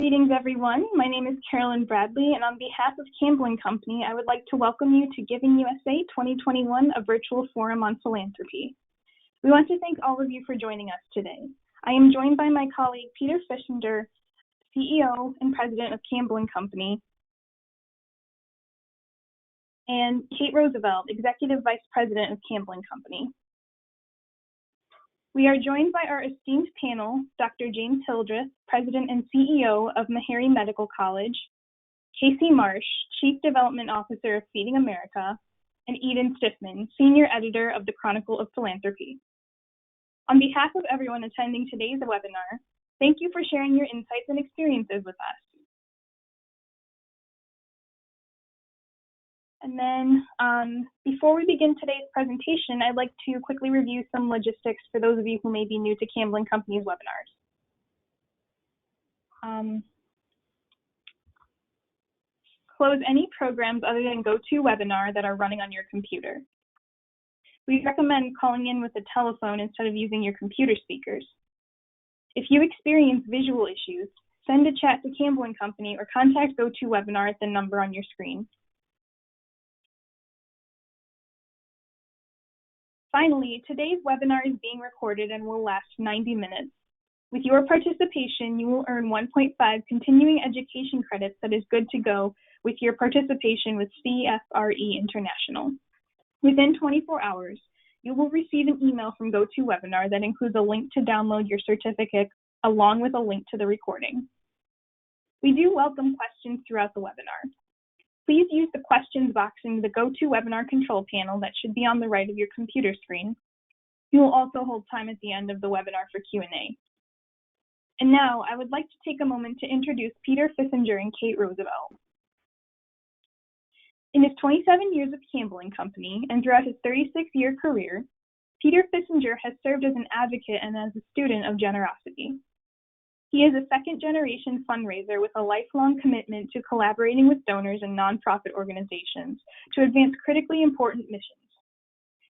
Greetings, everyone. My name is Carolyn Bradley, and on behalf of Campbell Company, I would like to welcome you to Giving USA 2021, a virtual forum on philanthropy. We want to thank all of you for joining us today. I am joined by my colleague, Peter Fissinger, CEO and President of Campbell Company, and Kate Roosevelt, Executive Vice President of Campbell Company. We are joined by our esteemed panel, Dr. James Hildreth, President and CEO of Meharry Medical College, Casey Marsh, Chief Development Officer of Feeding America, and Eden Stiffman, Senior Editor of the Chronicle of Philanthropy. On behalf of everyone attending today's webinar, thank you for sharing your insights and experiences with us. And then before we begin today's presentation, I'd like to quickly review some logistics for those of you who may be new to Campbell Company's webinars. Close any programs other than GoToWebinar that are running on your computer. We recommend calling in with a telephone instead of using your computer speakers. If you experience visual issues, send a chat to Campbell Company or contact GoToWebinar at the number on your screen. Finally, today's webinar is being recorded and will last 90 minutes. With your participation, you will earn 1.5 continuing education credits that is good to go with your participation with CFRE International. Within 24 hours, you will receive an email from GoToWebinar that includes a link to download your certificate along with a link to the recording. We do welcome questions throughout the webinar. Please use the questions box in the GoToWebinar control panel that should be on the right of your computer screen. You will also hold time at the end of the webinar for Q&A. And now, I would like to take a moment to introduce Peter Fissinger and Kate Roosevelt. In his 27 years of Campbell Company and throughout his 36-year career, Peter Fissinger has served as an advocate and as a student of generosity. He is a second-generation fundraiser with a lifelong commitment to collaborating with donors and nonprofit organizations to advance critically important missions.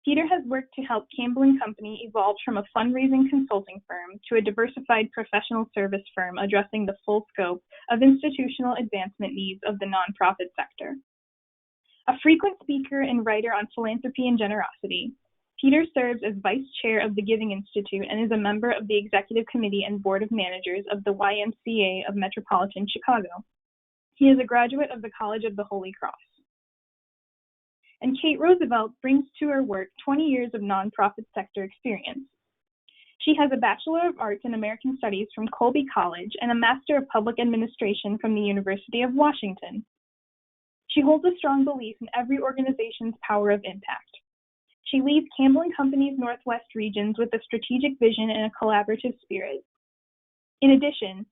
Peter has worked to help Campbell Company evolve from a fundraising consulting firm to a diversified professional service firm addressing the full scope of institutional advancement needs of the nonprofit sector. A frequent speaker and writer on philanthropy and generosity, Peter serves as Vice Chair of the Giving Institute and is a member of the Executive Committee and Board of Managers of the YMCA of Metropolitan Chicago. He is a graduate of the College of the Holy Cross. And Kate Roosevelt brings to her work 20 years of nonprofit sector experience. She has a Bachelor of Arts in American Studies from Colby College and a Master of Public Administration from the University of Washington. She holds a strong belief in every organization's power of impact. She leads Campbell Company's Northwest regions with a strategic vision and a collaborative spirit. In addition,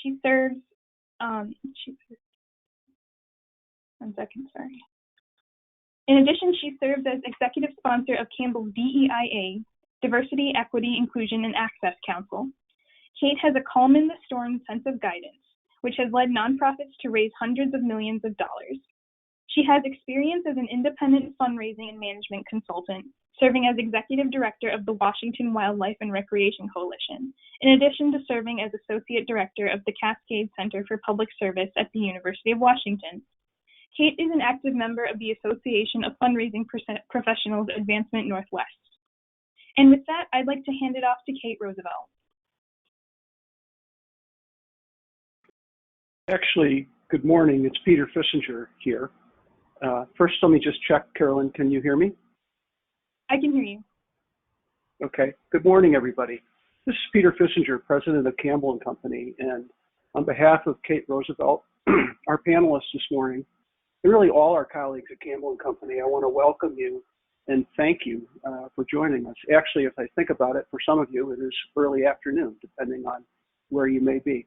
she serves, she serves as executive sponsor of Campbell's DEIA, Diversity, Equity, Inclusion, and Access Council. Kate has a calm in the storm sense of guidance, which has led nonprofits to raise hundreds of millions of dollars. She has experience as an independent fundraising and management consultant, serving as Executive Director of the Washington Wildlife and Recreation Coalition, in addition to serving as Associate Director of the Cascade Center for Public Service at the University of Washington. Kate is an active member of the Association of Fundraising Professionals Advancement Northwest. And with that, I'd like to hand it off to Kate Roosevelt. Actually, good morning. It's Peter Fissinger here. First, let me just check. Carolyn, can you hear me? I can hear you. Okay. Good morning, everybody. This is Peter Fissinger, President of Campbell Company, and on behalf of Kate Roosevelt, our panelists this morning, and really all our colleagues at Campbell Company, I want to welcome you and thank you for joining us. Actually, if I think about it, for some of you, it is early afternoon, depending on where you may be.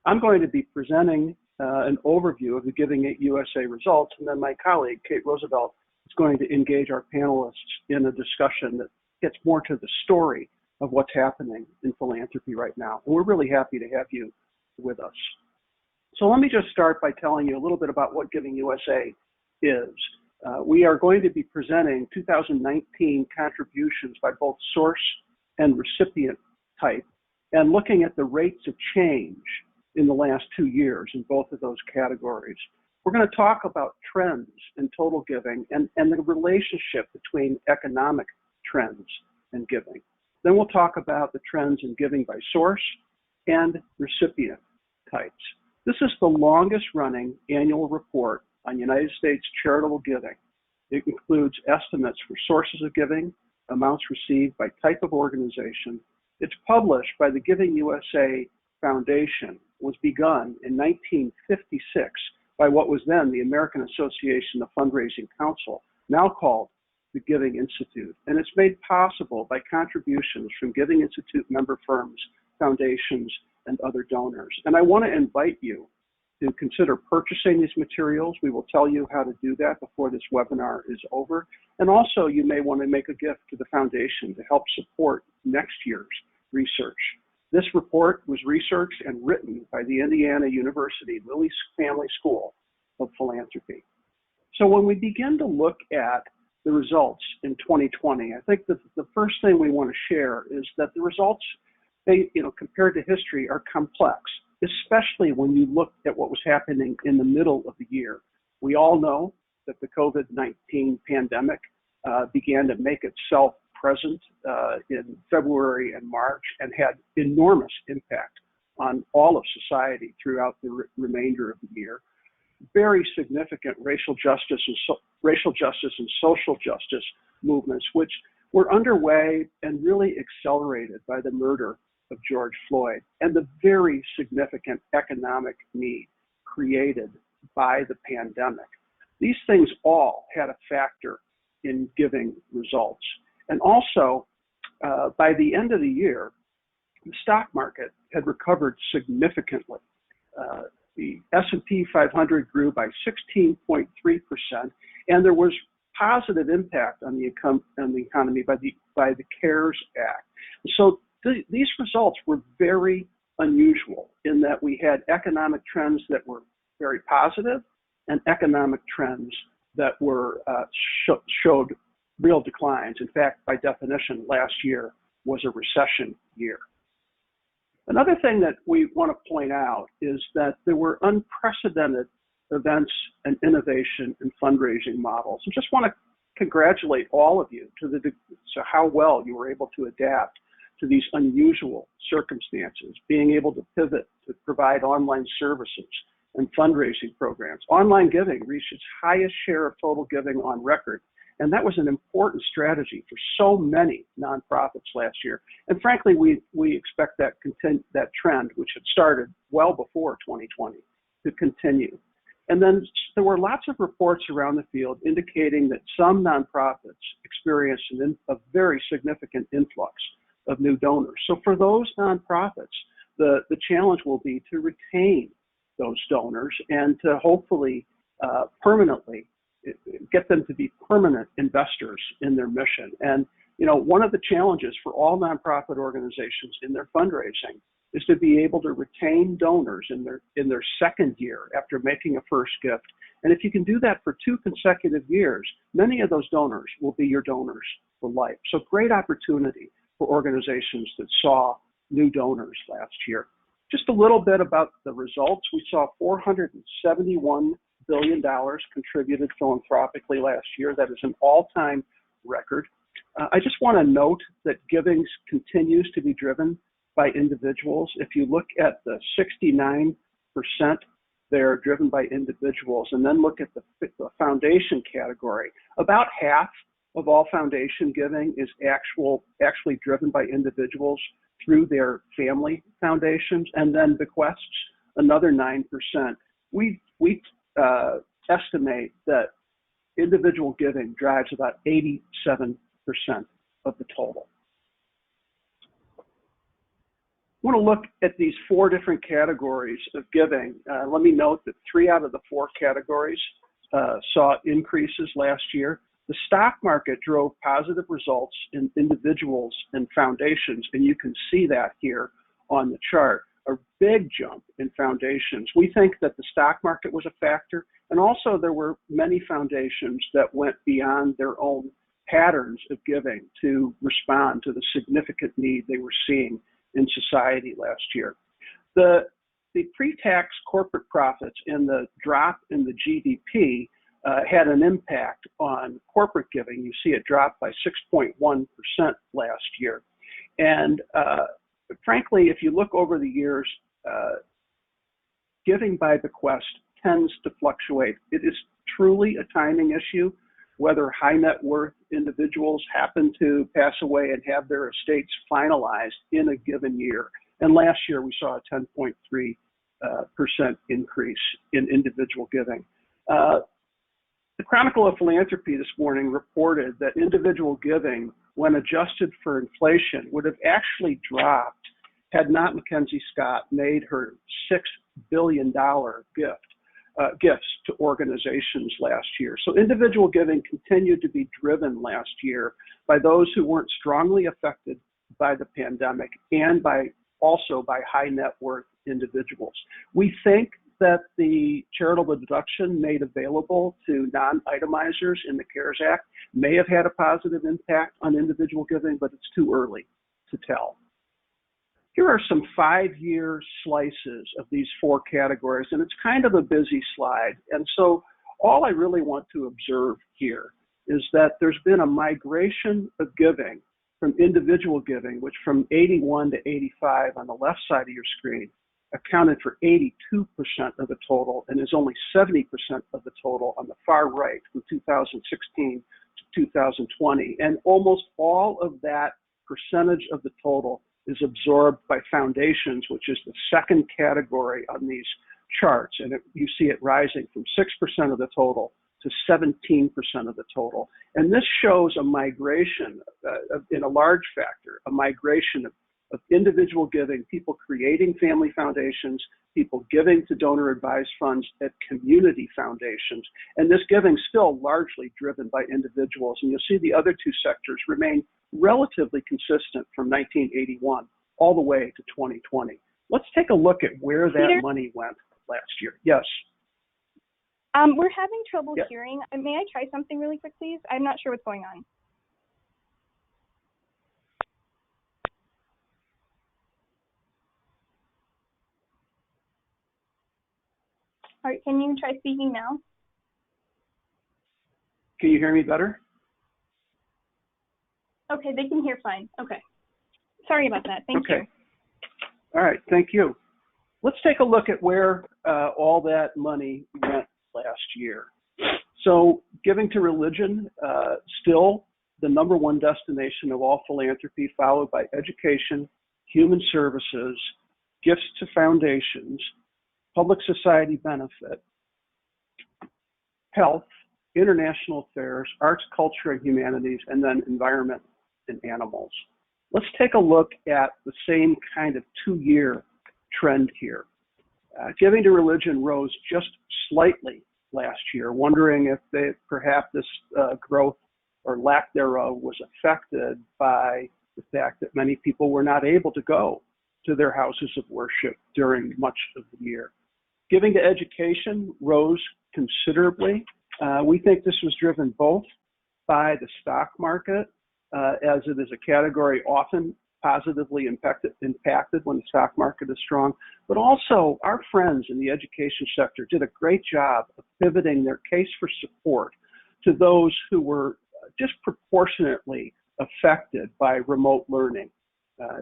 I'm going to be presenting an overview of the Giving USA results, and then my colleague, Kate Roosevelt, is going to engage our panelists in a discussion that gets more to the story of what's happening in philanthropy right now. And we're really happy to have you with us. So let me just start by telling you a little bit about what Giving USA is. We are going to be presenting 2019 contributions by both source and recipient type, and looking at the rates of change in the last 2 years in both of those categories. We're going to talk about trends in total giving and the relationship between economic trends and giving. Then we'll talk about the trends in giving by source and recipient types. This is the longest running annual report on United States charitable giving. It includes estimates for sources of giving, amounts received by type of organization. It's published by the Giving USA Foundation, was begun in 1956 by what was then the American Association of Fundraising Council, now called the Giving Institute. And it's made possible by contributions from Giving Institute member firms, foundations, and other donors. And I want to invite you to consider purchasing these materials. We will tell you how to do that before this webinar is over. And also, you may want to make a gift to the foundation to help support next year's research. This report was researched and written by the Indiana University Lilly Family School of Philanthropy. So when we begin to look at the results in 2020, I think that the first thing we want to share is that the results, compared to history, are complex, especially when you look at what was happening in the middle of the year. We all know that the COVID-19 pandemic began to make itself present in February and March and had enormous impact on all of society throughout the remainder of the year. Very significant racial justice and social justice movements, which were underway and really accelerated by the murder of George Floyd and the very significant economic need created by the pandemic. These things all had a factor in giving results. And also, by the end of the year, the stock market had recovered significantly. The S&P 500 grew by 16.3%, and there was positive impact on the economy by the CARES Act. So these results were very unusual in that we had economic trends that were very positive and economic trends that were showed real declines. In fact, by definition, last year was a recession year. Another thing that we want to point out is that there were unprecedented events and innovation in fundraising models. I just want to congratulate all of you to how well you were able to adapt to these unusual circumstances, being able to pivot to provide online services and fundraising programs. Online giving reached its highest share of total giving on record. And that was an important strategy for so many nonprofits last year. And frankly, we expect that trend, which had started well before 2020, to continue. And then there were lots of reports around the field indicating that some nonprofits experienced a very significant influx of new donors. So for those nonprofits, the challenge will be to retain those donors and to hopefully permanently get them to be permanent investors in their mission. And one of the challenges for all nonprofit organizations in their fundraising is to be able to retain donors in their second year after making a first gift. And if you can do that for 2 consecutive years, many of those donors will be your donors for life. So great opportunity for organizations that saw new donors last year. Just a little bit about the results. We saw $471 billion contributed philanthropically last year. That is an all-time record. I just want to note that giving continues to be driven by individuals. If you look at the 69%, they're driven by individuals, and then look at the foundation category. About half of all foundation giving is actually driven by individuals through their family foundations, and then bequests another 9%. We estimate that individual giving drives about 87% of the total. I want to look at these 4 different categories of giving. Let me note that 3 out of the 4 categories saw increases last year. The stock market drove positive results in individuals and foundations, and you can see that here on the chart. A big jump in foundations. We think that the stock market was a factor, and also there were many foundations that went beyond their own patterns of giving to respond to the significant need they were seeing in society last year. The the pre-tax corporate profits and the drop in the GDP had an impact on corporate giving. You see it dropped by 6.1% last year. And frankly, if you look over the years, giving by bequest tends to fluctuate. It is truly a timing issue, whether high net worth individuals happen to pass away and have their estates finalized in a given year. And last year we saw a 10.3% increase in individual giving. The Chronicle of Philanthropy this morning reported that individual giving, when adjusted for inflation, would have actually dropped had not Mackenzie Scott made her $6 billion gifts to organizations last year. So individual giving continued to be driven last year by those who weren't strongly affected by the pandemic and also by high net worth individuals. We think that the charitable deduction made available to non-itemizers in the CARES Act may have had a positive impact on individual giving, but it's too early to tell. Here are some 5-year slices of these 4 categories, and it's kind of a busy slide. And so all I really want to observe here is that there's been a migration of giving from individual giving, which from 81 to 85 on the left side of your screen accounted for 82% of the total and is only 70% of the total on the far right from 2016 to 2020. And almost all of that percentage of the total is absorbed by foundations, which is the second category on these charts. And you see it rising from 6% of the total to 17% of the total. And this shows a migration, in a large factor, a migration of individual giving, people creating family foundations, people giving to donor advised funds at community foundations. And this giving still largely driven by individuals. And you'll see the other 2 sectors remain relatively consistent from 1981 all the way to 2020. Let's take a look at where that Peter? money went last year. Yes. We're having trouble Yeah. hearing. May I try something really quick, please? I'm not sure what's going on. All right, can you try speaking now? Can you hear me better? Okay, they can hear fine. Okay. Sorry about that. Thank you. All right, thank you. Let's take a look at where all that money went last year. So giving to religion, still the #1 destination of all philanthropy, followed by education, human services, gifts to foundations, public society benefit, health, international affairs, arts, culture, and humanities, and then environment and animals. Let's take a look at the same kind of 2-year trend here. Giving to religion rose just slightly last year, wondering if perhaps this growth or lack thereof was affected by the fact that many people were not able to go to their houses of worship during much of the year. Giving to education rose considerably. We think this was driven both by the stock market, as it is a category often positively impacted when the stock market is strong, but also our friends in the education sector did a great job of pivoting their case for support to those who were disproportionately affected by remote learning.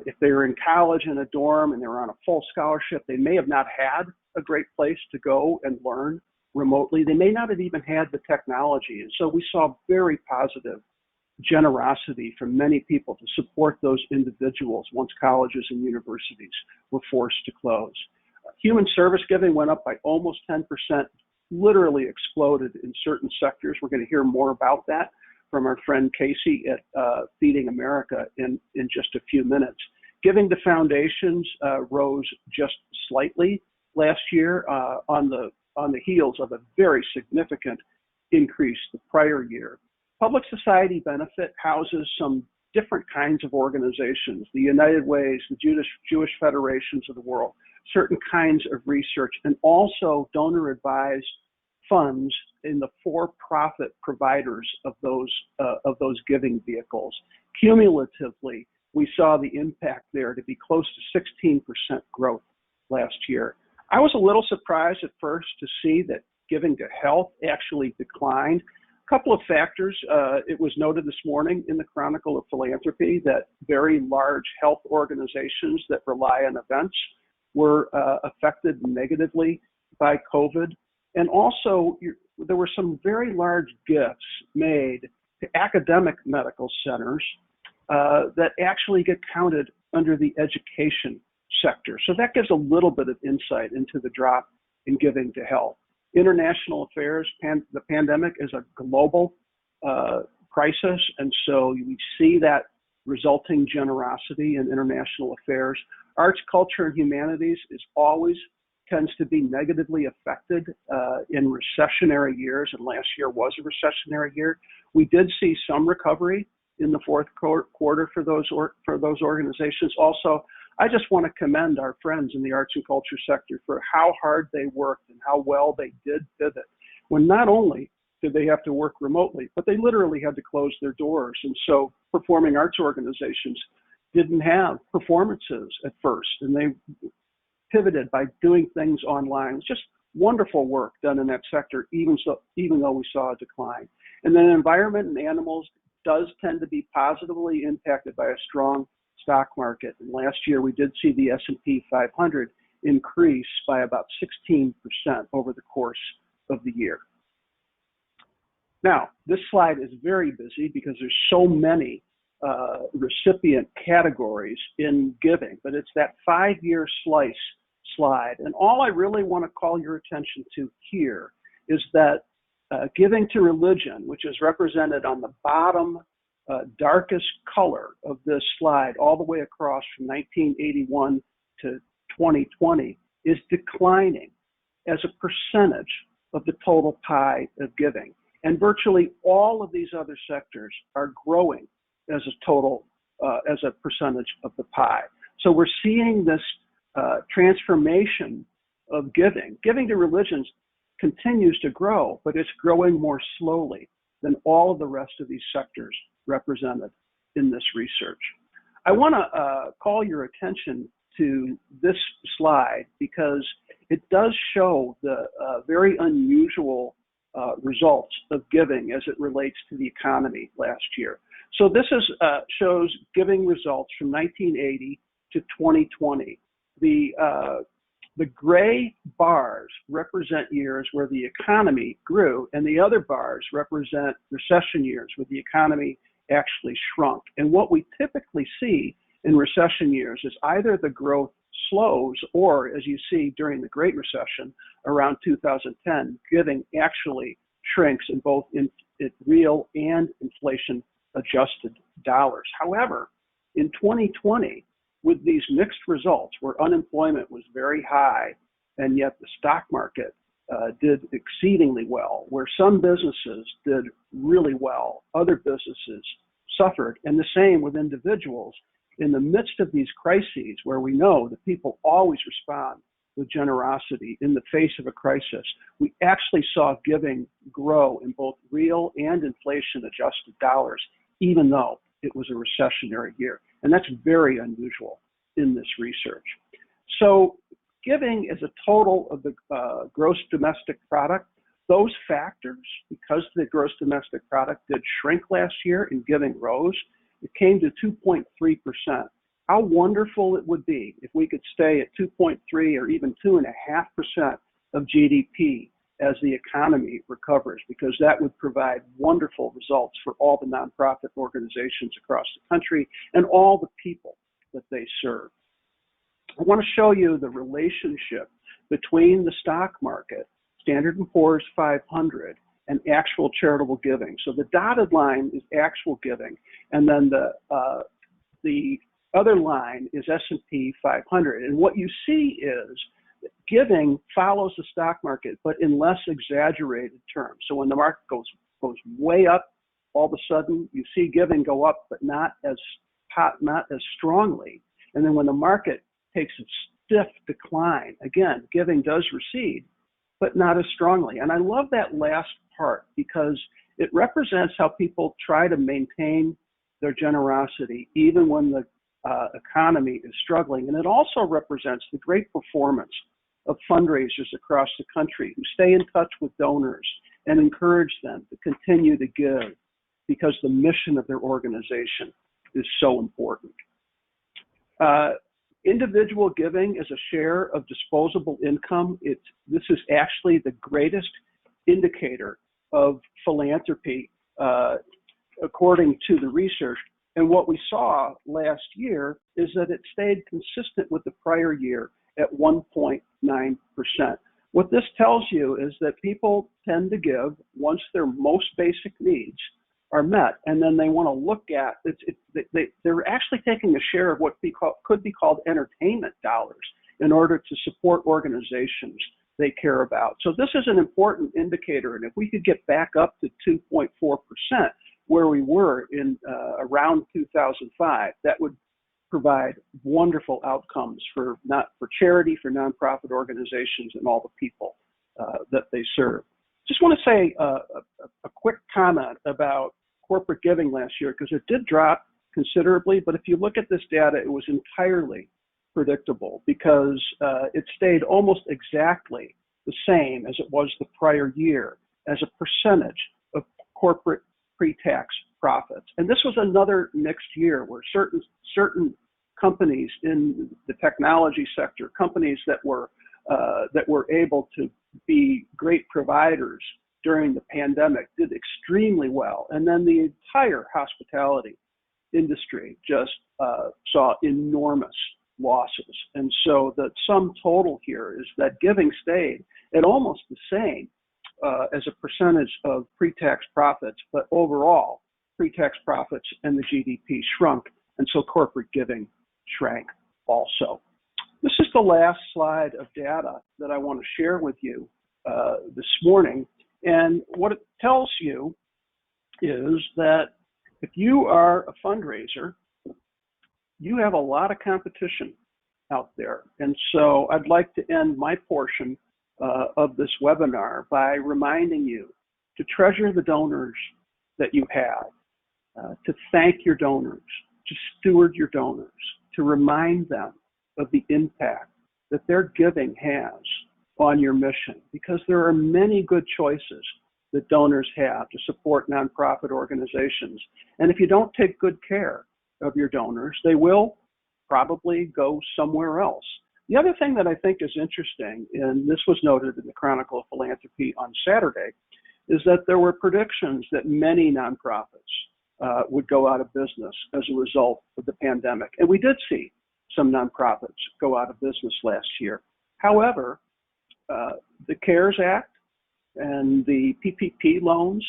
If they were in college in a dorm and they were on a full scholarship, they may have not had a great place to go and learn remotely. They may not have even had the technology. And so we saw very positive generosity from many people to support those individuals once colleges and universities were forced to close. Human service giving went up by almost 10%, literally exploded in certain sectors. We're going to hear more about that from our friend Casey at Feeding America in just a few minutes. Giving to foundations rose just slightly last year on the heels of a very significant increase the prior year. Public society benefit houses some different kinds of organizations, the United Ways, the Jewish Federations of the world, certain kinds of research, and also donor-advised funds in the for-profit providers of those giving vehicles. Cumulatively, we saw the impact there to be close to 16% growth last year. I was a little surprised at first to see that giving to health actually declined. A couple of factors. It was noted this morning in the Chronicle of Philanthropy that very large health organizations that rely on events were affected negatively by COVID. And also, there were some very large gifts made to academic medical centers that actually get counted under the education sector. So that gives a little bit of insight into the drop in giving to health. International affairs, the pandemic is a global crisis, and so we see that resulting generosity in international affairs. Arts, culture, and humanities tends to be negatively affected in recessionary years, and last year was a recessionary year. We did see some recovery in the fourth quarter for those organizations. Also, I just want to commend our friends in the arts and culture sector for how hard they worked and how well they did pivot, when not only did they have to work remotely, but they literally had to close their doors. And so performing arts organizations didn't have performances at first, and they pivoted by doing things online. It's just wonderful work done in that sector, even though we saw a decline. And then environment and animals does tend to be positively impacted by a strong stock market. And last year, we did see the S&P 500 increase by about 16% over the course of the year. Now, this slide is very busy because there's so many recipient categories in giving, but it's that 5-year slice slide. And all I really want to call your attention to here is that giving to religion, which is represented on the bottom darkest color of this slide, all the way across from 1981 to 2020, is declining as a percentage of the total pie of giving. And virtually all of these other sectors are growing as a total, as a percentage of the pie. So we're seeing this transformation of giving. Giving to religions continues to grow, but it's growing more slowly than all of the rest of these sectors represented in this research. I want to call your attention to this slide because it does show the very unusual results of giving as it relates to the economy last year. So this shows giving results from 1980 to 2020. The gray bars represent years where the economy grew, and the other bars represent recession years where the economy actually shrunk. And what we typically see in recession years is either the growth slows, or as you see during the Great Recession around 2010, giving actually shrinks in both in real and inflation adjusted dollars. However, in 2020, with these mixed results where unemployment was very high and yet the stock market did exceedingly well, where some businesses did really well, other businesses suffered, and the same with individuals. In the midst of these crises where we know that people always respond with generosity in the face of a crisis, we actually saw giving grow in both real and inflation adjusted dollars, even though it was a recessionary year. And that's very unusual in this research. So giving is a total of the gross domestic product. Those factors, because the gross domestic product did shrink last year and giving rose, it came to 2.3%. How wonderful it would be if we could stay at 2.3 or even 2.5% of GDP as the economy recovers, because that would provide wonderful results for all the nonprofit organizations across the country and all the people that they serve. I want to show you the relationship between the stock market, Standard & Poor's 500, and actual charitable giving. So the dotted line is actual giving, and then the other line is S&P 500. And what you see is that giving follows the stock market, but in less exaggerated terms. So when the market goes way up, all of a sudden you see giving go up, but not as strongly. And then when the market takes a stiff decline, again, giving does recede, but not as strongly. And I love that last part because it represents how people try to maintain their generosity even when the economy is struggling. And it also represents the great performance of fundraisers across the country who stay in touch with donors and encourage them to continue to give because the mission of their organization is so important. Individual giving is a share of disposable income. This is actually the greatest indicator of philanthropy, according to the research. And what we saw last year is that it stayed consistent with the prior year at 1.9%. What this tells you is that people tend to give once their most basic needs are met, and then they want to look at they're actually taking a share of what could be called entertainment dollars in order to support organizations they care about. So this is an important indicator, and if we could get back up to 2.4%, where we were in around 2005, that would provide wonderful outcomes for charity, for nonprofit organizations, and all the people that they serve. Just want to say a quick comment about corporate giving last year, because it did drop considerably, but if you look at this data, it was entirely predictable because it stayed almost exactly the same as it was the prior year as a percentage of corporate pre-tax profits. And this was another mixed year where certain companies in the technology sector, companies that were able to be great providers during the pandemic, did extremely well. And then the entire hospitality industry just saw enormous losses. And so the sum total here is that giving stayed at almost the same as a percentage of pre-tax profits, but overall pre-tax profits and the GDP shrunk, and so corporate giving shrank also. This is the last slide of data that I want to share with you this morning. And what it tells you is that if you are a fundraiser, you have a lot of competition out there. And so I'd like to end my portion of this webinar by reminding you to treasure the donors that you have, to thank your donors, to steward your donors, to remind them of the impact that their giving has on your mission, because there are many good choices that donors have to support nonprofit organizations. And if you don't take good care of your donors, they will probably go somewhere else. The other thing that I think is interesting, and this was noted in the Chronicle of Philanthropy on Saturday, is that there were predictions that many nonprofits would go out of business as a result of the pandemic. And we did see some nonprofits go out of business last year. However, the CARES Act and the PPP loans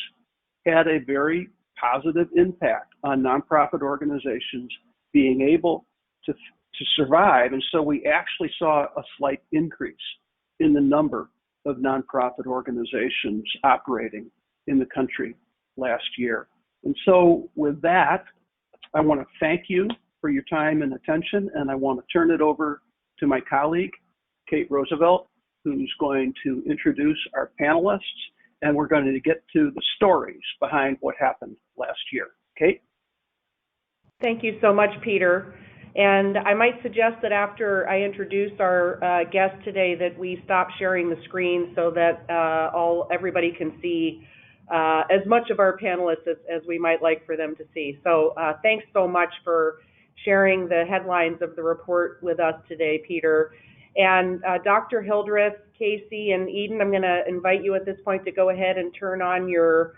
had a very positive impact on nonprofit organizations being able to survive. And so we actually saw a slight increase in the number of nonprofit organizations operating in the country last year. And so with that, I want to thank you for your time and attention, and I want to turn it over to my colleague, Kate Roosevelt, who's going to introduce our panelists, and we're going to get to the stories behind what happened last year. Kate? Thank you so much, Peter. And I might suggest that after I introduce our guest today that we stop sharing the screen so that everybody can see as much of our panelists as we might like for them to see. So thanks so much for sharing the headlines of the report with us today, Peter. And Dr. Hildreth, Casey, and Eden, I'm going to invite you at this point to go ahead and turn on your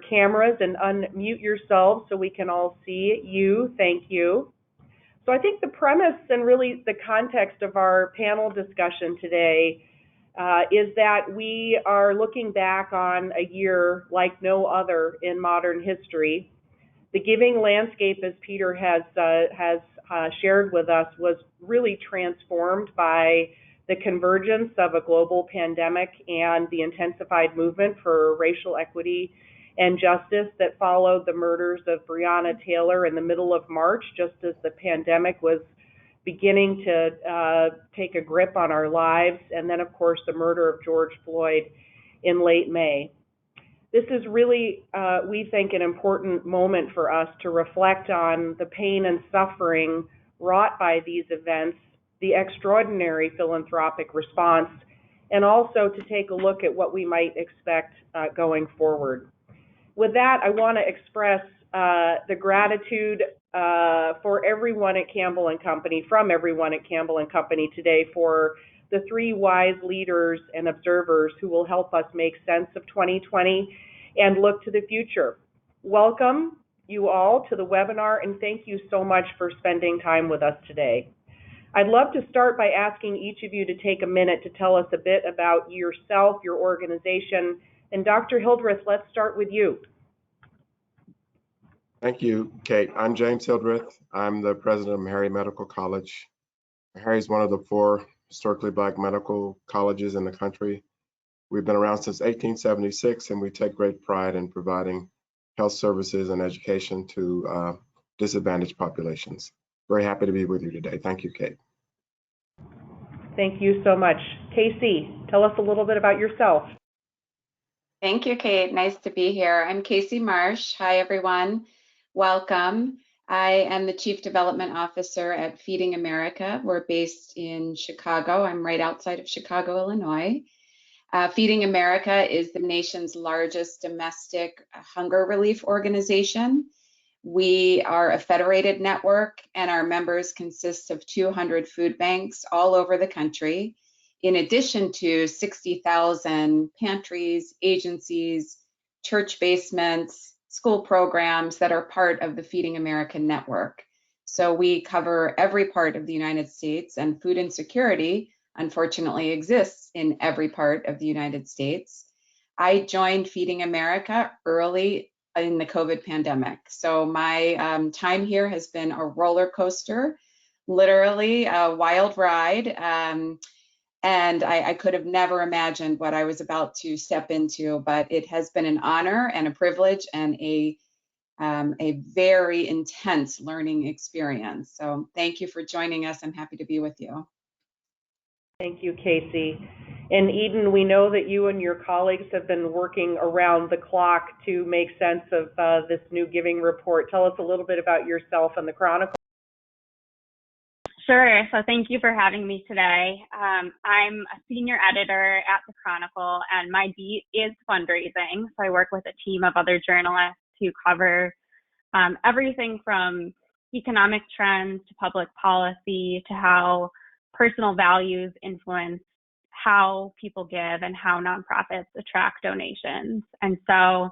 cameras and unmute yourselves so we can all see you. Thank you. So I think the premise and really the context of our panel discussion today is that we are looking back on a year like no other in modern history. The giving landscape, as Peter has shared with us, was really transformed by the convergence of a global pandemic and the intensified movement for racial equity and justice that followed the murders of Breonna Taylor in the middle of March, just as the pandemic was beginning to take a grip on our lives, and then, of course, the murder of George Floyd in late May. This is really, we think, an important moment for us to reflect on the pain and suffering wrought by these events the extraordinary philanthropic response, and also to take a look at what we might expect going forward. With that, I want to express the gratitude for everyone at Campbell Company, from everyone at Campbell Company today, for the three wise leaders and observers who will help us make sense of 2020 and look to the future. Welcome you all to the webinar, and thank you so much for spending time with us today. I'd love to start by asking each of you to take a minute to tell us a bit about yourself, your organization, and Dr. Hildreth, let's start with you. Thank you, Kate. I'm James Hildreth. I'm the president of Meharry Medical College. Meharry is one of the 4 historically Black medical colleges in the country. We've been around since 1876, and we take great pride in providing health services and education to disadvantaged populations. Very happy to be with you today. Thank you, Kate. Thank you so much. Casey, tell us a little bit about yourself. Thank you, Kate. Nice to be here. I'm Casey Marsh. Hi, everyone. Welcome. I am the Chief Development Officer at Feeding America. We're based in Chicago. I'm right outside of Chicago, Illinois. Feeding America is the nation's largest domestic hunger relief organization. We are a federated network, and our members consist of 200 food banks all over the country, in addition to 60,000 pantries, agencies, church basements, school programs that are part of the Feeding America network. So we cover every part of the United States, and food insecurity, unfortunately, exists in every part of the United States. I joined Feeding America early in the COVID pandemic. So my time here has been a roller coaster, literally a wild ride. And I could have never imagined what I was about to step into, but it has been an honor and a privilege and a very intense learning experience. So thank you for joining us. I'm happy to be with you. Thank you, Casey. And Eden, we know that you and your colleagues have been working around the clock to make sense of this new giving report. Tell us a little bit about yourself and the Chronicle. Sure. So thank you for having me today. I'm a senior editor at the Chronicle, and my beat is fundraising. So I work with a team of other journalists who cover everything from economic trends to public policy to how personal values influence how people give and how nonprofits attract donations. And so,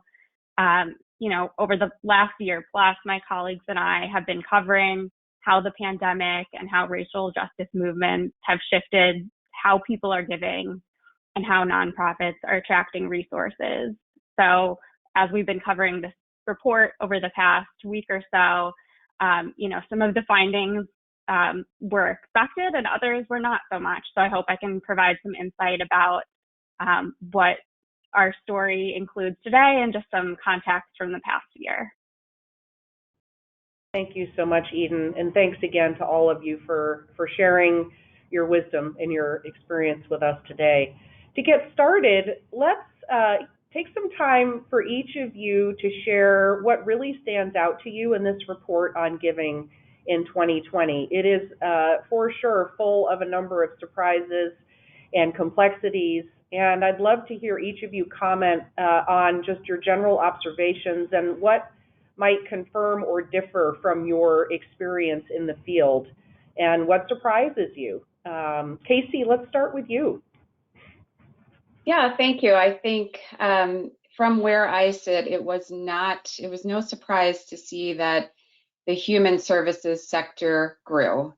over the last year plus, my colleagues and I have been covering how the pandemic and how racial justice movements have shifted how people are giving and how nonprofits are attracting resources. So as we've been covering this report over the past week or so, some of the findings were expected and others were not so much. So I hope I can provide some insight about what our story includes today and just some context from the past year. Thank you so much, Eden, and thanks again to all of you for sharing your wisdom and your experience with us today. To get started, let's take some time for each of you to share what really stands out to you in this report on giving in 2020. It is for sure full of a number of surprises and complexities, and I'd love to hear each of you comment on just your general observations and what might confirm or differ from your experience in the field, and what surprises you. Casey, let's start with you. Yeah, thank you. I think from where I sit, it was no surprise to see that the human services sector grew.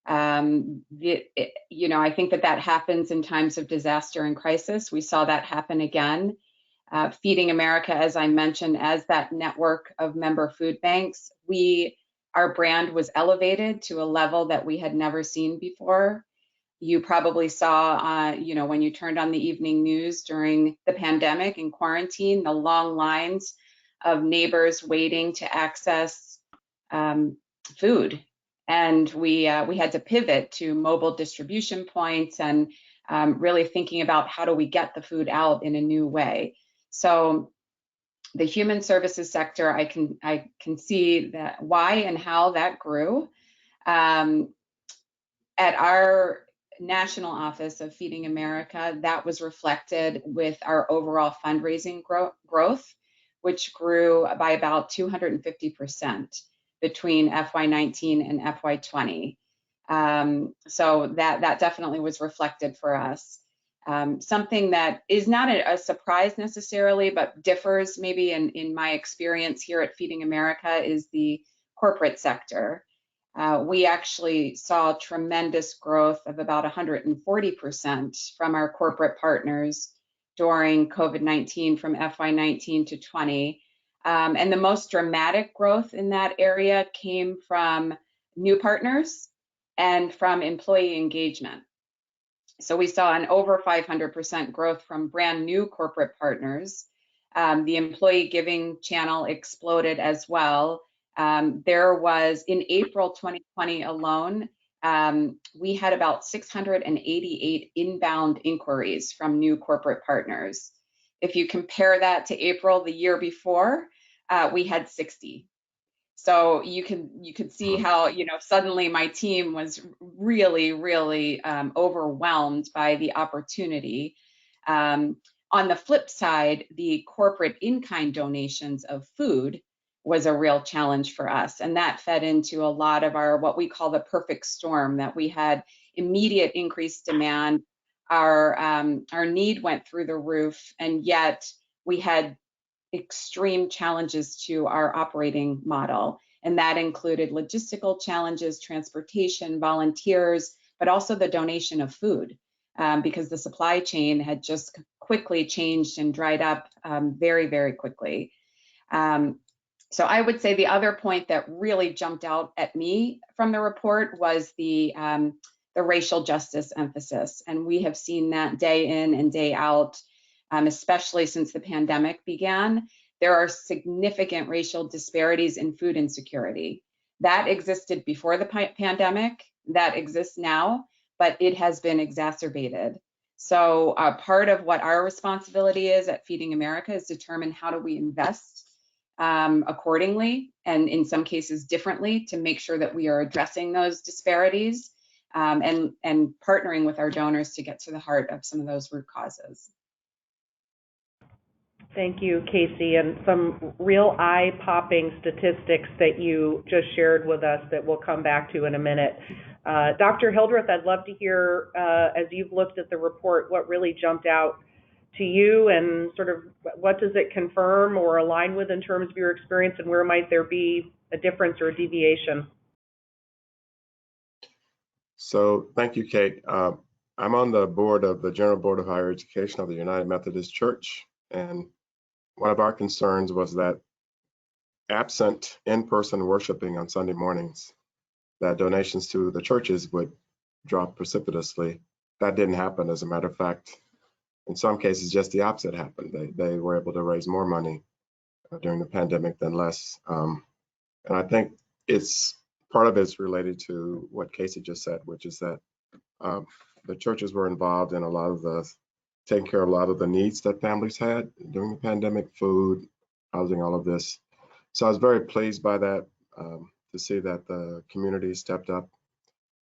I think that happens in times of disaster and crisis. We saw that happen again. Feeding America, as I mentioned, as that network of member food banks, our brand was elevated to a level that we had never seen before. You probably saw, when you turned on the evening news during the pandemic and quarantine, the long lines of neighbors waiting to access food. And we had to pivot to mobile distribution points and really thinking about how do we get the food out in a new way. So the human services sector, I can see that why and how that grew. at our national office of Feeding America, that was reflected with our overall fundraising growth, which grew by about 250% between FY19 and FY20. So that definitely was reflected for us. Something that is not a surprise necessarily, but differs maybe in my experience here at Feeding America is the corporate sector. We actually saw tremendous growth of about 140% from our corporate partners during COVID-19 from FY19 to 20. And the most dramatic growth in that area came from new partners and from employee engagement. So we saw an over 500% growth from brand new corporate partners. The employee giving channel exploded as well. There was, in April 2020 alone, we had about 688 inbound inquiries from new corporate partners. If you compare that to April the year before, we had 60. So you could see how, suddenly my team was really, really overwhelmed by the opportunity. On the flip side, the corporate in-kind donations of food was a real challenge for us. And that fed into a lot of our, what we call the perfect storm, that we had immediate increased demand. Our need went through the roof, and yet we had extreme challenges to our operating model. And that included logistical challenges, transportation, volunteers, but also the donation of food, because the supply chain had just quickly changed and dried up very, very quickly. So I would say the other point that really jumped out at me from the report was the racial justice emphasis. And we have seen that day in and day out, especially since the pandemic began. There are significant racial disparities in food insecurity. That existed before the pandemic, that exists now, but it has been exacerbated. So part of what our responsibility is at Feeding America is determine how do we invest accordingly, and in some cases differently, to make sure that we are addressing those disparities and partnering with our donors to get to the heart of some of those root causes. Thank you, Casey, and some real eye-popping statistics that you just shared with us that we'll come back to in a minute. Dr. Hildreth, I'd love to hear, as you've looked at the report, what really jumped out to you, and sort of what does it confirm or align with in terms of your experience, and where might there be a difference or a deviation? So thank you, Kate. I'm on the board of the General Board of Higher Education of the United Methodist Church, and one of our concerns was that absent in-person worshiping on Sunday mornings, that donations to the churches would drop precipitously. That didn't happen. As a matter of fact, in some cases, just the opposite happened. They were able to raise more money during the pandemic than less. And I think part of it's related to what Casey just said, which is that the churches were involved in taking care of a lot of the needs that families had during the pandemic, food, housing, all of this. So I was very pleased by that, to see that the community stepped up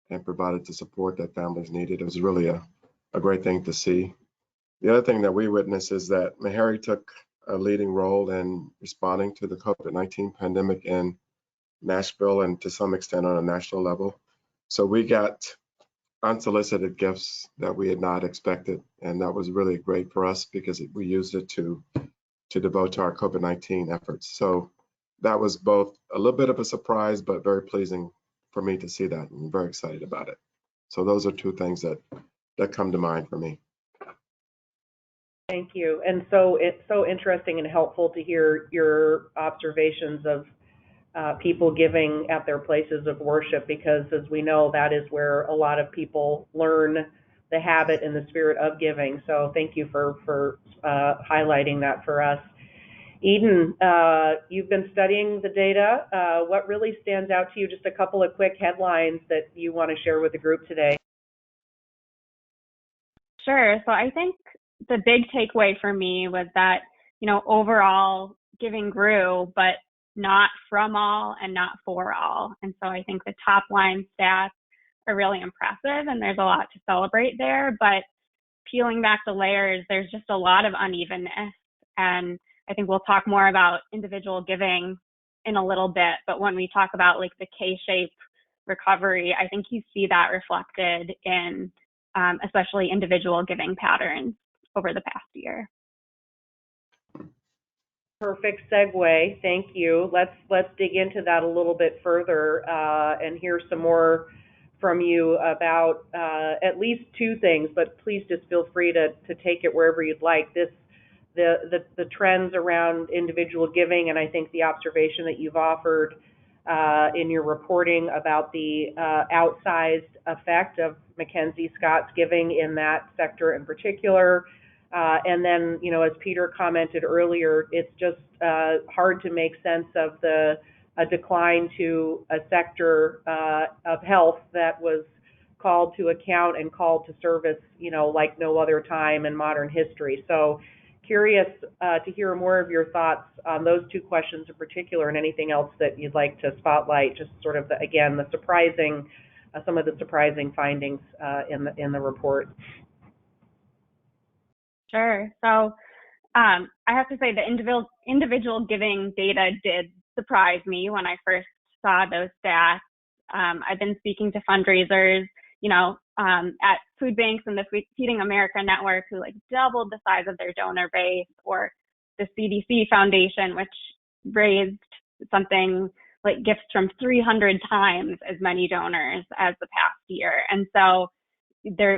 and provided the support that families needed. It was really a great thing to see. The other thing that we witnessed is that Meharry took a leading role in responding to the COVID-19 pandemic in Nashville and to some extent on a national level. So we got unsolicited gifts that we had not expected, and that was really great for us because we used it to devote to our COVID-19 efforts. So that was both a little bit of a surprise, but very pleasing for me to see that, and I'm very excited about it. So those are two things that come to mind for me. Thank you. And so it's so interesting and helpful to hear your observations of people giving at their places of worship, because as we know, that is where a lot of people learn the habit and the spirit of giving. So thank you for highlighting that for us. Eden, you've been studying the data. What really stands out to you? Just a couple of quick headlines that you want to share with the group today. Sure. So I think the big takeaway for me was that, overall giving grew, but not from all and not for all. And so I think the top line stats are really impressive, and there's a lot to celebrate there. But peeling back the layers, there's just a lot of unevenness. And I think we'll talk more about individual giving in a little bit. But when we talk about like the K-shaped recovery, I think you see that reflected in especially individual giving patterns over the past year. Perfect segue. Thank you. Let's dig into that a little bit further and hear some more from you about at least two things, but please just feel free to take it wherever you'd like. The trends around individual giving, and I think the observation that you've offered in your reporting about the outsized effect of Mackenzie Scott's giving in that sector in particular. And then, you know, as Peter commented earlier, it's just hard to make sense of a decline to a sector of health that was called to account and called to service, you know, like no other time in modern history. So curious to hear more of your thoughts on those two questions in particular, and anything else that you'd like to spotlight, just sort of, again, the surprising, some of the surprising findings in the report. Sure. So I have to say the individual giving data did surprise me when I first saw those stats. I've been speaking to fundraisers, you know, at food banks and the Feeding America Network, who like doubled the size of their donor base, or the CDC Foundation, which raised something like gifts from 300 times as many donors as the past year. And so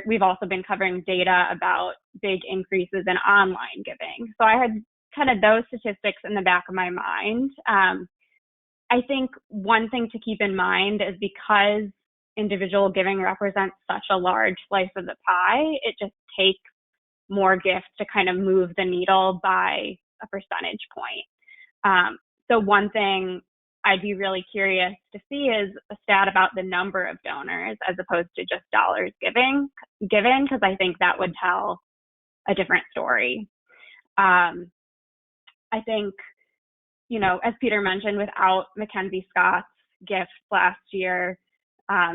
we've also been covering data about big increases in online giving. So I had kind of those statistics in the back of my mind. I think one thing to keep in mind is because individual giving represents such a large slice of the pie, it just takes more gifts to kind of move the needle by a percentage point. So one thing I'd be really curious to see is a stat about the number of donors as opposed to just dollars given, because I think that would tell a different story. I think, you know, as Peter mentioned, without Mackenzie Scott's gifts last year,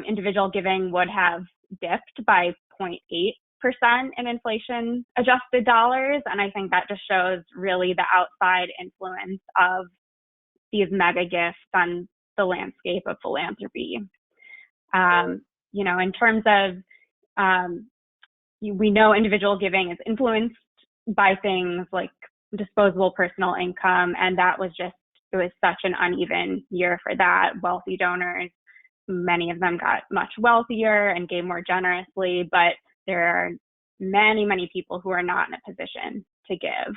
individual giving would have dipped by 0.8% in inflation adjusted dollars. And I think that just shows really the outside influence of these mega gifts on the landscape of philanthropy. You know, in terms of, we know individual giving is influenced by things like disposable personal income, and that was just, it was such an uneven year for that. Wealthy donors, many of them got much wealthier and gave more generously, but there are many, many people who are not in a position to give.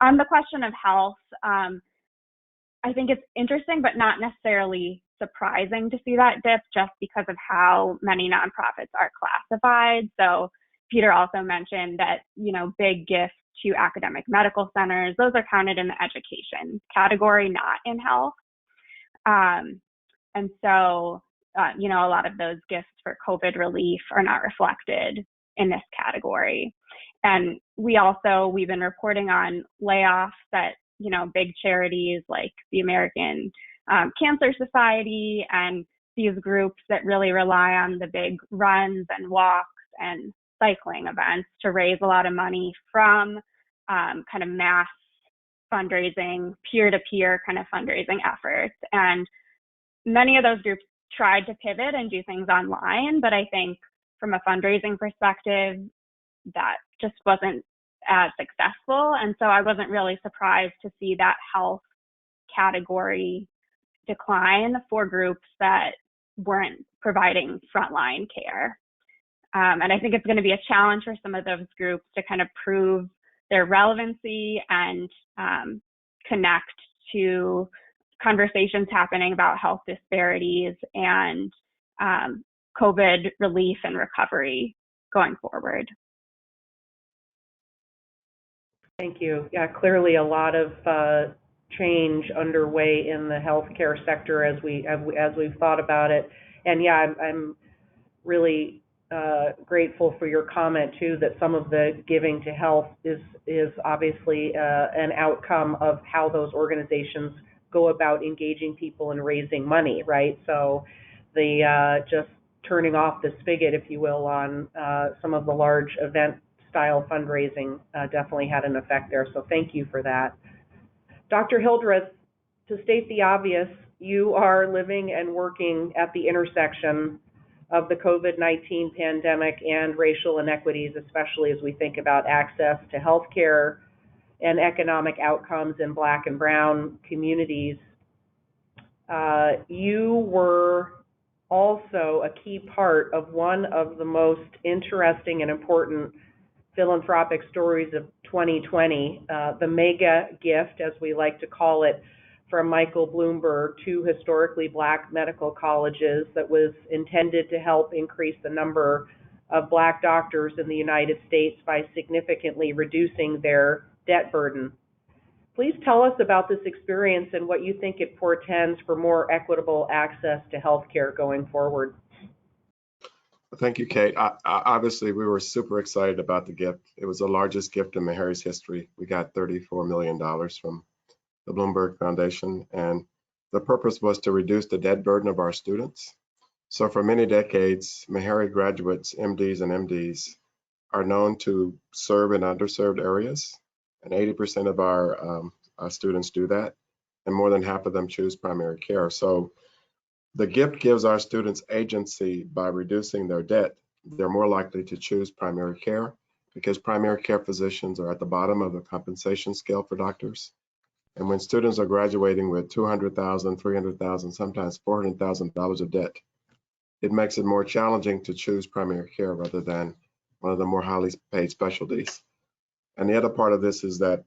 On the question of health, I think it's interesting, but not necessarily surprising to see that dip just because of how many nonprofits are classified. So Peter also mentioned that, you know, big gifts to academic medical centers, those are counted in the education category, not in health. And so, you know, a lot of those gifts for COVID relief are not reflected in this category. And we've been reporting on layoffs at, you know, big charities like the American Cancer Society and these groups that really rely on the big runs and walks and cycling events to raise a lot of money from kind of mass fundraising, peer-to-peer kind of fundraising efforts. And many of those groups tried to pivot and do things online, but I think from a fundraising perspective, that just wasn't as successful. And so I wasn't really surprised to see that health category decline for groups that weren't providing frontline care. And I think it's going to be a challenge for some of those groups to kind of prove their relevancy and connect to conversations happening about health disparities and COVID relief and recovery going forward. Thank you. Yeah, clearly a lot of change underway in the healthcare sector as we've thought about it. And yeah, I'm really grateful for your comment too, that some of the giving to health is obviously an outcome of how those organizations go about engaging people and raising money, right? So the just turning off the spigot, if you will, on some of the large event-style fundraising definitely had an effect there. So thank you for that. Dr. Hildreth, to state the obvious, you are living and working at the intersection of the COVID-19 pandemic and racial inequities, especially as we think about access to healthcare and economic outcomes in Black and Brown communities. You were also a key part of one of the most interesting and important philanthropic stories of 2020, the mega gift, as we like to call it, from Michael Bloomberg to historically Black medical colleges that was intended to help increase the number of Black doctors in the United States by significantly reducing their debt burden. Please tell us about this experience and what you think it portends for more equitable access to healthcare going forward. Thank you, Kate. Obviously, we were super excited about the gift. It was the largest gift in Meharry's history. We got $34 million from the Bloomberg Foundation, and the purpose was to reduce the debt burden of our students. So for many decades, Meharry graduates, MDs and MDs, are known to serve in underserved areas, and 80% of our students do that, and more than half of them choose primary care. So the gift gives our students agency by reducing their debt. They're more likely to choose primary care because primary care physicians are at the bottom of the compensation scale for doctors. And when students are graduating with $200,000, $300,000, sometimes $400,000 of debt, it makes it more challenging to choose primary care rather than one of the more highly paid specialties. And the other part of this is that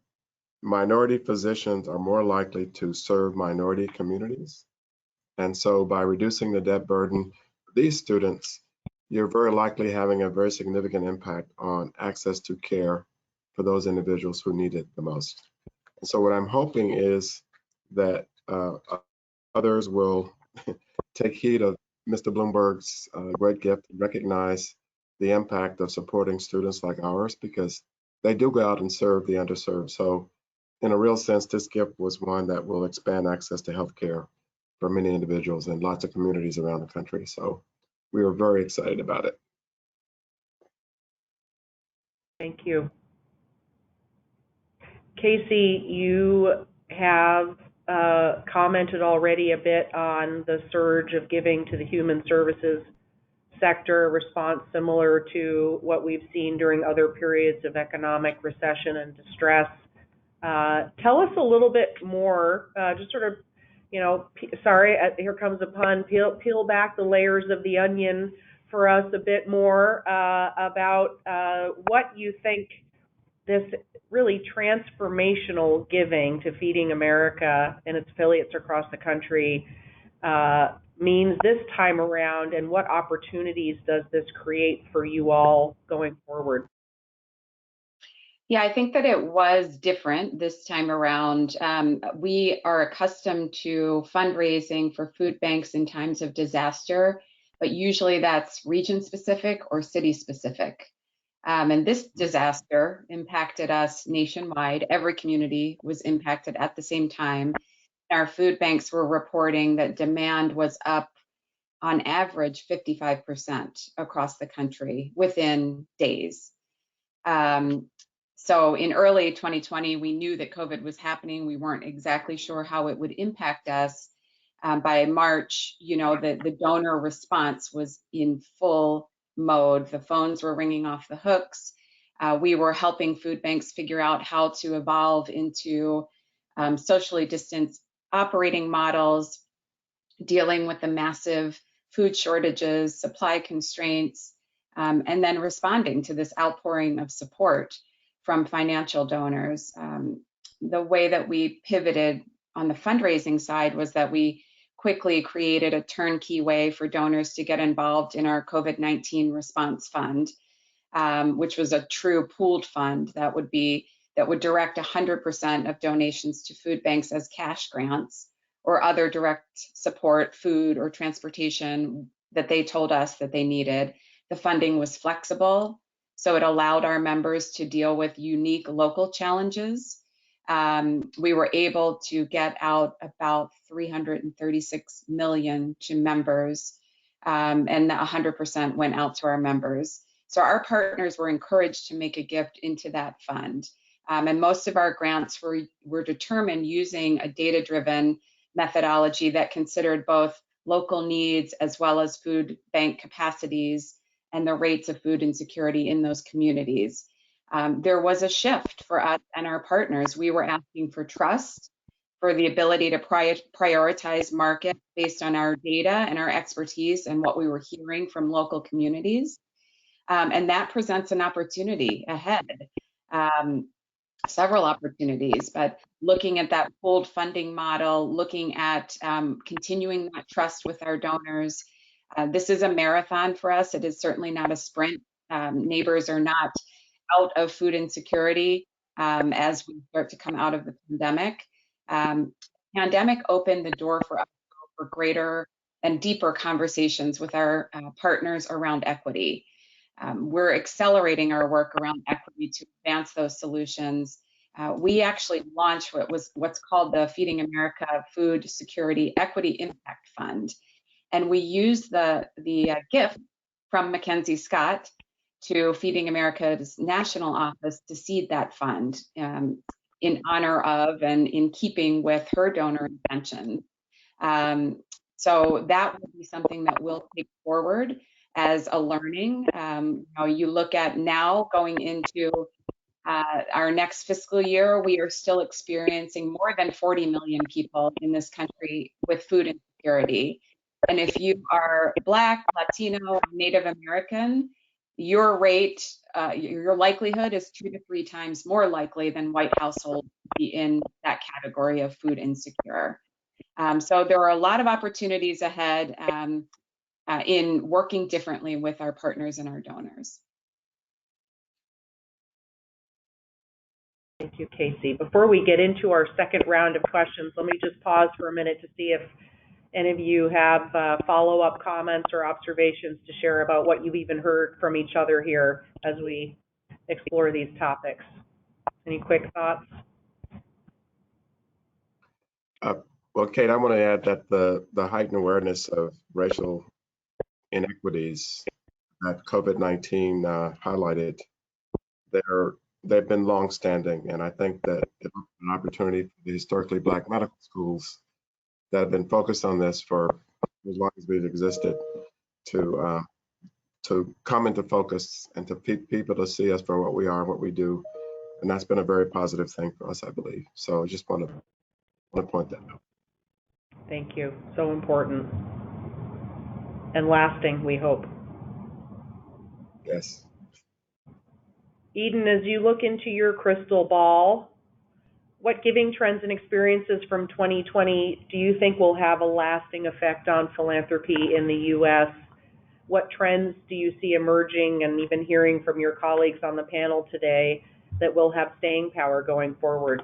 minority physicians are more likely to serve minority communities. And so by reducing the debt burden for these students, you're very likely having a very significant impact on access to care for those individuals who need it the most. And so what I'm hoping is that others will take heed of Mr. Bloomberg's great gift, recognize the impact of supporting students like ours, because they do go out and serve the underserved. So in a real sense, this gift was one that will expand access to healthcare for many individuals in lots of communities around the country. So we were very excited about it. Thank you. Casey, you have commented already a bit on the surge of giving to the human services sector, a response similar to what we've seen during other periods of economic recession and distress. Tell us a little bit more, just sort of, you know, sorry, here comes a pun, peel back the layers of the onion for us a bit more about what you think this really transformational giving to Feeding America and its affiliates across the country means this time around, and what opportunities does this create for you all going forward? Yeah, I think that it was different this time around. We are accustomed to fundraising for food banks in times of disaster, but usually that's region specific or city specific. And this disaster impacted us nationwide. Every community was impacted at the same time. Our food banks were reporting that demand was up on average 55% across the country within days. So in early 2020, we knew that COVID was happening. We weren't exactly sure how it would impact us. By March, you know, the donor response was in full mode. The phones were ringing off the hooks. We were helping food banks figure out how to evolve into socially distanced operating models, dealing with the massive food shortages, supply constraints, and then responding to this outpouring of support from financial donors. The way that we pivoted on the fundraising side was that we quickly created a turnkey way for donors to get involved in our COVID-19 response fund, which was a true pooled fund that would direct 100% of donations to food banks as cash grants or other direct support, food or transportation that they told us that they needed. The funding was flexible, so it allowed our members to deal with unique local challenges. We were able to get out about $336 million to members and 100% went out to our members. So our partners were encouraged to make a gift into that fund. And most of our grants were determined using a data-driven methodology that considered both local needs as well as food bank capacities and the rates of food insecurity in those communities. There was a shift for us and our partners. We were asking for trust, for the ability to prioritize market based on our data and our expertise and what we were hearing from local communities. And that presents an opportunity ahead, several opportunities, but looking at that pooled funding model, looking at continuing that trust with our donors. This is a marathon for us. It is certainly not a sprint. Neighbors are not out of food insecurity as we start to come out of the pandemic. Pandemic opened the door for us for greater and deeper conversations with our partners around equity. We're accelerating our work around equity to advance those solutions. We actually launched what's called the Feeding America Food Security Equity Impact Fund. And we used the gift from Mackenzie Scott to Feeding America's national office to seed that fund in honor of and in keeping with her donor intention. So that will be something that we'll take forward as a learning. You look at now going into our next fiscal year, we are still experiencing more than 40 million people in this country with food insecurity. And if you are Black, Latino, Native American, your rate, your likelihood is 2 to 3 times more likely than white households to be in that category of food insecure. So there are a lot of opportunities ahead in working differently with our partners and our donors. Thank you, Casey. Before we get into our second round of questions, let me just pause for a minute to see if any of you have follow-up comments or observations to share about what you've even heard from each other here as we explore these topics. Any quick thoughts? Well, Kate, I want to add that the heightened awareness of racial inequities that COVID-19 highlighted, they've been long-standing, and I think that it's an opportunity for the historically Black medical schools that have been focused on this for as long as we've existed to come into focus and to people to see us for what we are and what we do, and that's been a very positive thing for us, I believe. So I just want to point that out. Thank you. So important and lasting, we hope. Yes. Eden, as you look into your crystal ball, what giving trends and experiences from 2020 do you think will have a lasting effect on philanthropy in the U.S.? What trends do you see emerging, and even hearing from your colleagues on the panel today, that will have staying power going forward?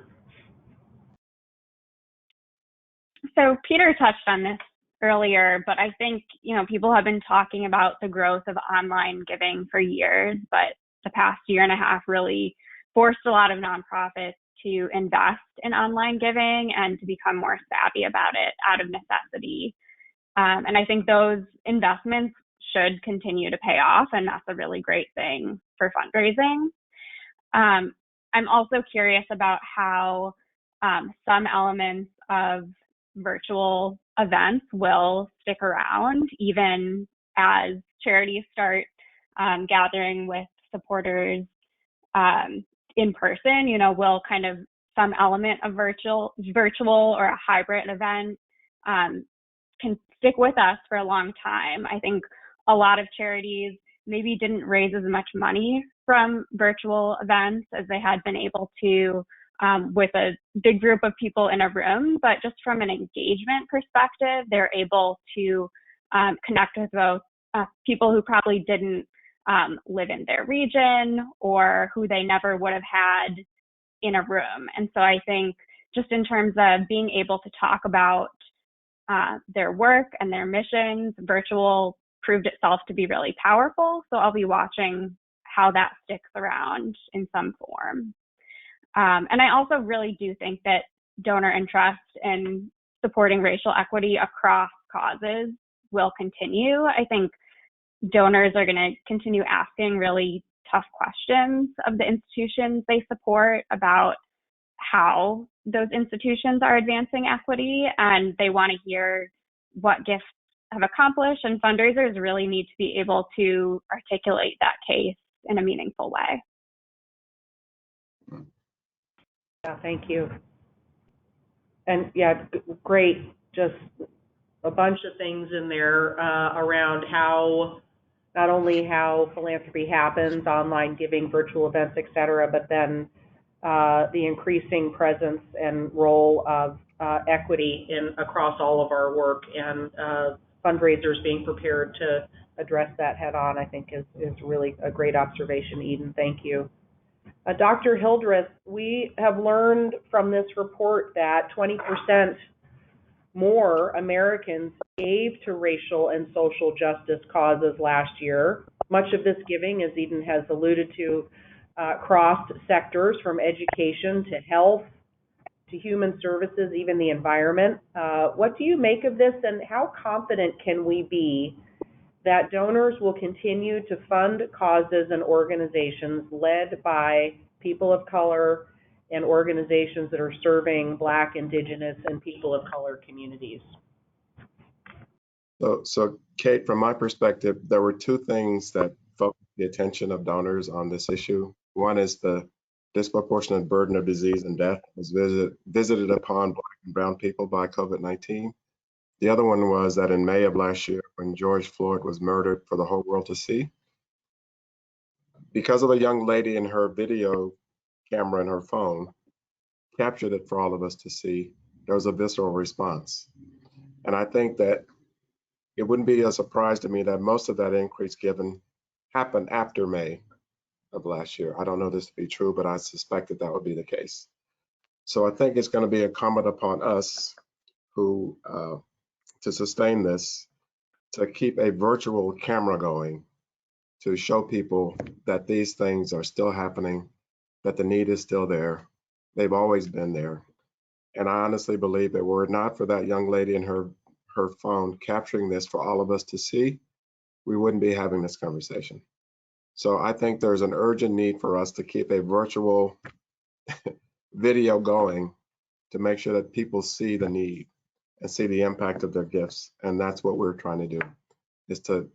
So Peter touched on this earlier, but I think, people have been talking about the growth of online giving for years, but the past year and a half really forced a lot of nonprofits to invest in online giving and to become more savvy about it out of necessity. And I think those investments should continue to pay off, and that's a really great thing for fundraising. I'm also curious about how some elements of virtual events will stick around even as charities start gathering with supporters in person. Will kind of some element of virtual or a hybrid event can stick with us for a long time. I think a lot of charities maybe didn't raise as much money from virtual events as they had been able to with a big group of people in a room, but just from an engagement perspective, they're able to connect with both people who probably didn't live in their region or who they never would have had in a room. And so I think just in terms of being able to talk about their work and their missions, virtual proved itself to be really powerful. So I'll be watching how that sticks around in some form. And I also really do think that donor interest in supporting racial equity across causes will continue. I think donors are going to continue asking really tough questions of the institutions they support about how those institutions are advancing equity, and they want to hear what gifts have accomplished, and fundraisers really need to be able to articulate that case in a meaningful way. Yeah, thank you. And yeah, great, just a bunch of things in there around how, not only how philanthropy happens, online giving, virtual events, et cetera, but then the increasing presence and role of equity across all of our work, and fundraisers being prepared to address that head on, I think is really a great observation, Eden. Thank you. Dr. Hildreth, we have learned from this report that 20% more Americans gave to racial and social justice causes last year. Much of this giving, as Eden has alluded to, crossed sectors from education to health to human services, even the environment. What do you make of this, and how confident can we be that donors will continue to fund causes and organizations led by people of color and organizations that are serving Black, Indigenous, and people of color communities? So Kate, from my perspective, there were two things that focused the attention of donors on this issue. One is the disproportionate burden of disease and death was visited upon Black and brown people by COVID-19. The other one was that in May of last year, when George Floyd was murdered for the whole world to see, because of a young lady in her video camera in her phone captured it for all of us to see, there was a visceral response. And I think that it wouldn't be a surprise to me that most of that increase given happened after May of last year. I don't know this to be true, but I suspect that that would be the case. So I think it's going to be incumbent upon us who to sustain this, to keep a virtual camera going, to show people that these things are still happening, that the need is still there. They've always been there. And I honestly believe that were it not for that young lady and her phone capturing this for all of us to see, we wouldn't be having this conversation. So I think there's an urgent need for us to keep a virtual video going to make sure that people see the need and see the impact of their gifts. And that's what we're trying to do, is to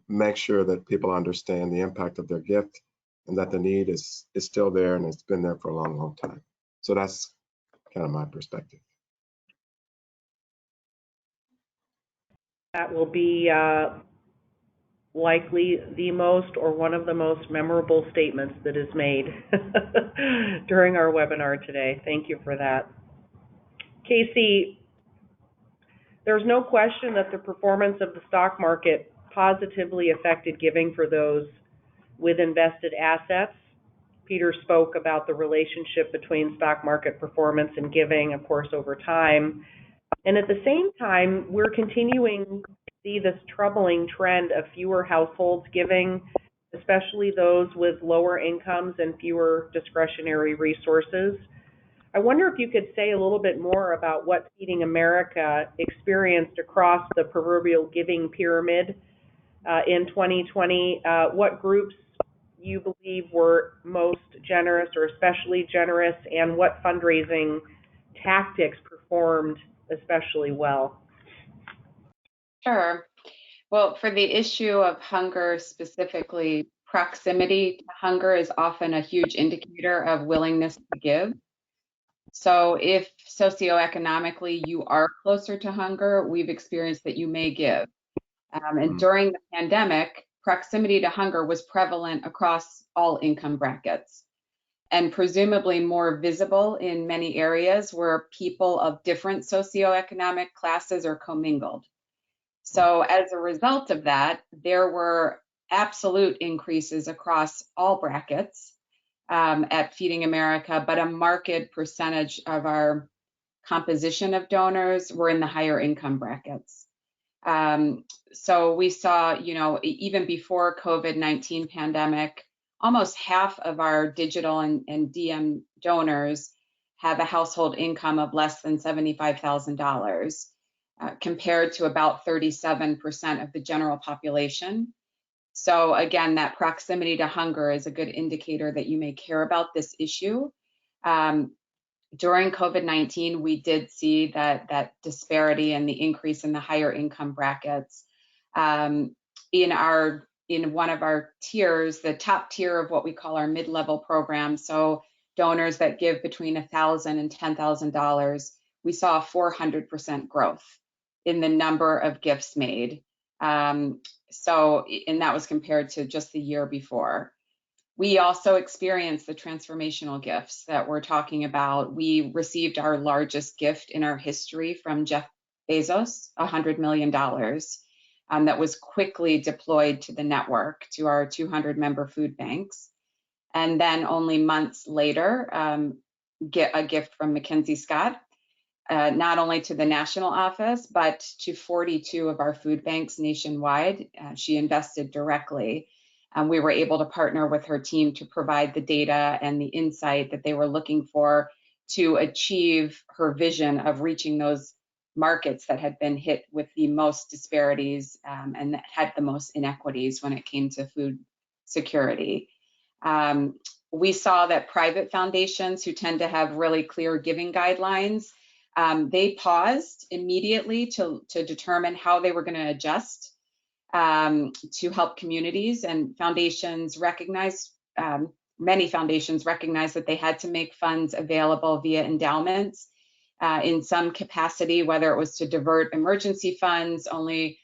make sure that people understand the impact of their gift and that the need is still there and it's been there for a long, long time. So that's kind of my perspective. That will be likely the most, or one of the most memorable statements that is made during our webinar today. Thank you for that. Casey, there's no question that the performance of the stock market positively affected giving for those with invested assets. Peter spoke about the relationship between stock market performance and giving, of course, over time. And at the same time, we're continuing to see this troubling trend of fewer households giving, especially those with lower incomes and fewer discretionary resources. I wonder if you could say a little bit more about what Feeding America experienced across the proverbial giving pyramid in 2020. What groups you believe were most generous or especially generous, and what fundraising tactics performed especially well? Sure. Well, for the issue of hunger specifically, proximity to hunger is often a huge indicator of willingness to give. So if socioeconomically you are closer to hunger, we've experienced that you may give. And during the pandemic, proximity to hunger was prevalent across all income brackets, and presumably more visible in many areas where people of different socioeconomic classes are commingled. So as a result of that, there were absolute increases across all brackets at Feeding America, but a marked percentage of our composition of donors were in the higher income brackets. So we saw, even before COVID-19 pandemic, almost half of our digital and DM donors have a household income of less than $75,000. compared to about 37% of the general population. So again, that proximity to hunger is a good indicator that you may care about this issue. During COVID-19, we did see that disparity and the increase in the higher income brackets. In one of our tiers, the top tier of what we call our mid-level program, so donors that give between $1,000 and $10,000, we saw a 400% growth in the number of gifts made. And that was compared to just the year before. We also experienced the transformational gifts that we're talking about. We received our largest gift in our history from Jeff Bezos, $100 million, that was quickly deployed to the network, to our 200 member food banks. And then only months later, get a gift from Mackenzie Scott, not only to the national office, but to 42 of our food banks nationwide. She invested directly. We were able to partner with her team to provide the data and the insight that they were looking for to achieve her vision of reaching those markets that had been hit with the most disparities and that had the most inequities when it came to food security. We saw that private foundations who tend to have really clear giving guidelines, they paused immediately to determine how they were going to adjust to help communities, and foundations recognized, many foundations recognized that they had to make funds available via endowments in some capacity, whether it was to divert emergency funds only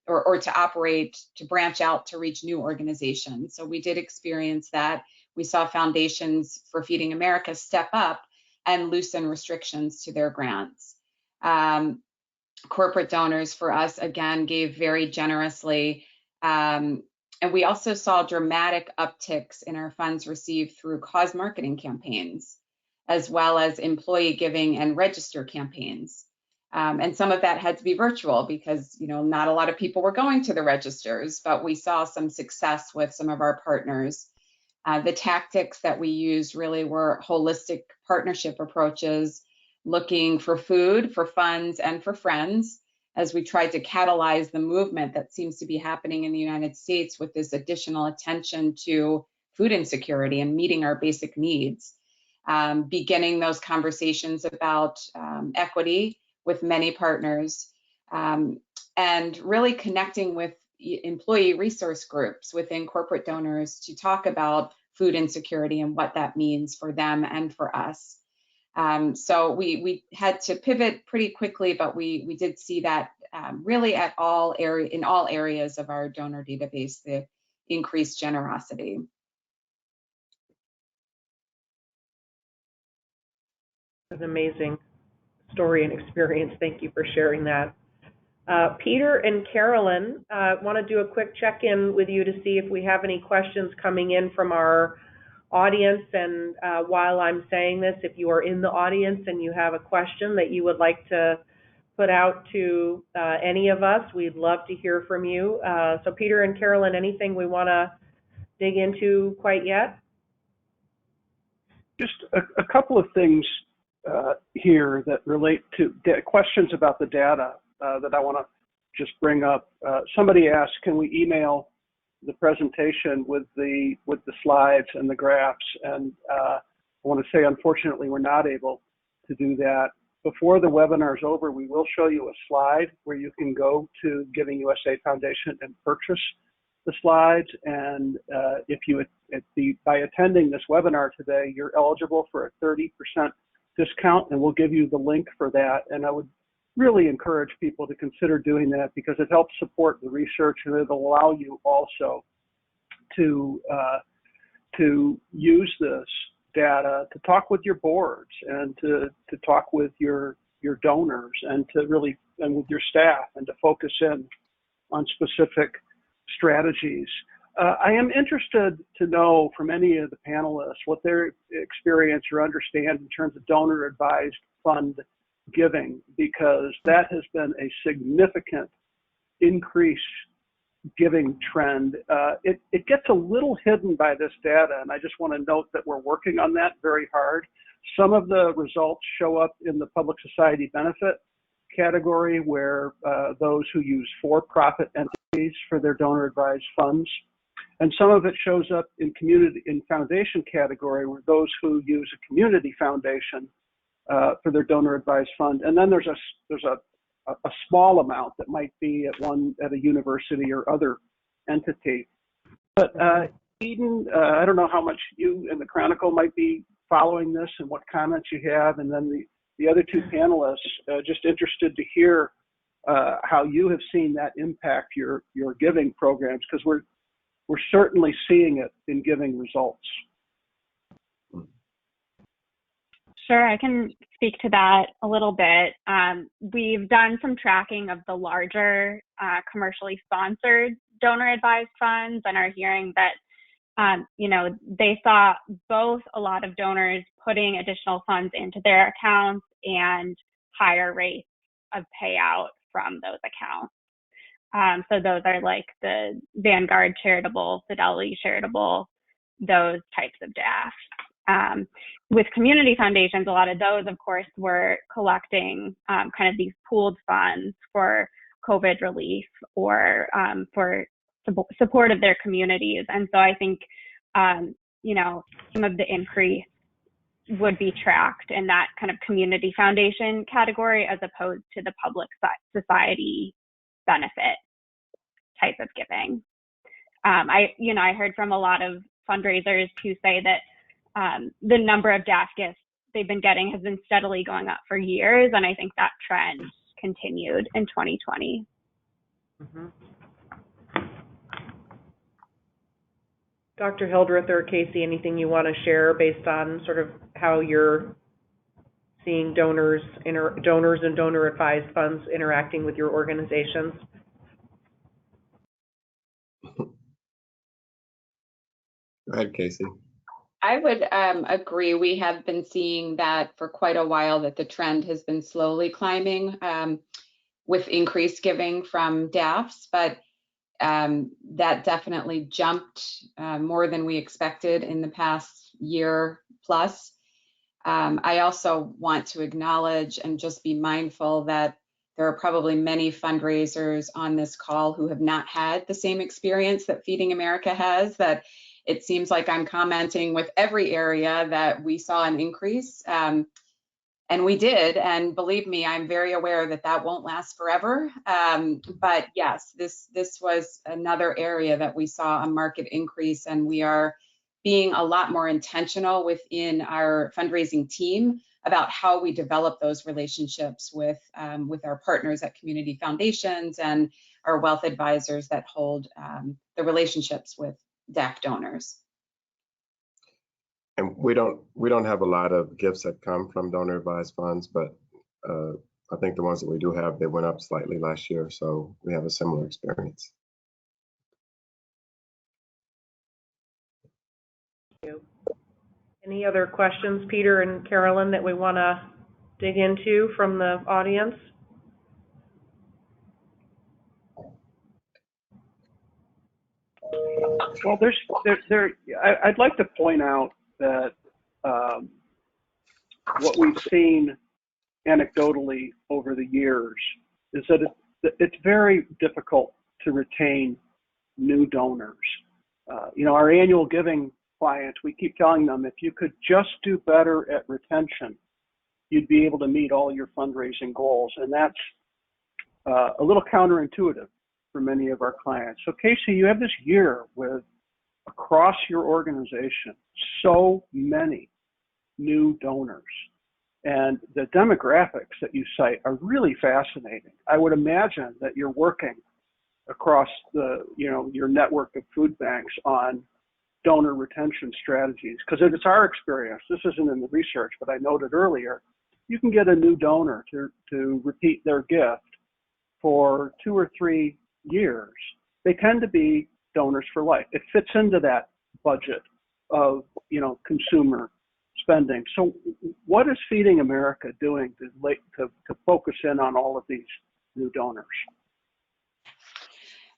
or to operate, to branch out to reach new organizations. So we did experience that. We saw foundations for Feeding America step up and loosen restrictions to their grants. Corporate donors for us, again, gave very generously. And we also saw dramatic upticks in our funds received through cause marketing campaigns, as well as employee giving and register campaigns. And some of that had to be virtual because, not a lot of people were going to the registers, but we saw some success with some of our partners. The tactics that we used really were holistic partnership approaches, looking for food, for funds, and for friends, as we tried to catalyze the movement that seems to be happening in the United States with this additional attention to food insecurity and meeting our basic needs. Beginning those conversations about equity with many partners, and really connecting with employee resource groups within corporate donors to talk about food insecurity and what that means for them and for us. So we had to pivot pretty quickly, but we did see that really in all areas of our donor database, the increased generosity. An amazing story and experience. Thank you for sharing that. Peter and Carolyn, want to do a quick check-in with you to see if we have any questions coming in from our audience. And while I'm saying this, if you are in the audience and you have a question that you would like to put out to any of us, we'd love to hear from you. So Peter and Carolyn, anything we want to dig into quite yet? Just a couple of things here that relate to questions about the data that I want to just bring up. Somebody asked, can we email the presentation with the slides and the graphs? And I want to say, unfortunately, we're not able to do that. Before the webinar is over, we will show you a slide where you can go to Giving USA Foundation and purchase the slides. And by attending this webinar today, you're eligible for a 30% discount, and we'll give you the link for that. And I would really encourage people to consider doing that because it helps support the research, and it'll allow you also to use this data to talk with your boards and to talk with your donors and with your staff and to focus in on specific strategies. I am interested to know from any of the panelists what their experience or understand in terms of donor advised fund giving, because that has been a significant increase giving trend. It gets a little hidden by this data, and I just want to note that we're working on that very hard. Some of the results show up in the public society benefit category where those who use for-profit entities for their donor-advised funds. And some of it shows up in foundation category where those who use a community foundation for their donor-advised fund. And then there's a small amount that might be at a university or other entity. But Eden, I don't know how much you and the Chronicle might be following this and what comments you have, and then the other two panelists, just interested to hear how you have seen that impact your giving programs, because we're certainly seeing it in giving results. Sure, I can speak to that a little bit. We've done some tracking of the larger commercially sponsored donor-advised funds and are hearing that they saw both a lot of donors putting additional funds into their accounts and higher rates of payout from those accounts. So those are like the Vanguard Charitable, Fidelity Charitable, those types of DAFs. With community foundations, a lot of those, of course, were collecting kind of these pooled funds for COVID relief or for support of their communities. And so I think, some of the increase would be tracked in that kind of community foundation category as opposed to the public society benefit type of giving. I heard from a lot of fundraisers who say that the number of DAF gifts they've been getting has been steadily going up for years, and I think that trend continued in 2020. Mm-hmm. Dr. Hildreth or Casey, anything you want to share based on sort of how you're seeing donors and donor-advised funds interacting with your organizations? Go ahead, Casey. I would agree. We have been seeing that for quite a while, that the trend has been slowly climbing with increased giving from DAFs, but that definitely jumped more than we expected in the past year plus. I also want to acknowledge and just be mindful that there are probably many fundraisers on this call who have not had the same experience that Feeding America has, that it seems like I'm commenting with every area that we saw an increase. And we did, and believe me, I'm very aware that that won't last forever. But yes, this was another area that we saw a market increase, and we are being a lot more intentional within our fundraising team about how we develop those relationships with our partners at community foundations and our wealth advisors that hold the relationships with DAF donors. And we don't have a lot of gifts that come from donor advised funds, but I think the ones that we do have, they went up slightly last year, so we have a similar experience. Thank you. Any other questions, Peter and Carolyn, that we want to dig into from the audience? Well, I'd like to point out that what we've seen anecdotally over the years is that it's very difficult to retain new donors. Our annual giving clients, we keep telling them, if you could just do better at retention, you'd be able to meet all your fundraising goals. And that's a little counterintuitive for many of our clients. So Casey, you have this year with, across your organization, so many new donors. And the demographics that you cite are really fascinating. I would imagine that you're working across your network of food banks on donor retention strategies, because it's our experience, this isn't in the research, but I noted earlier, you can get a new donor to repeat their gift for 2 or 3 years. They tend to be donors for life. It fits into that budget of consumer spending. So what is Feeding America doing to focus in on all of these new donors?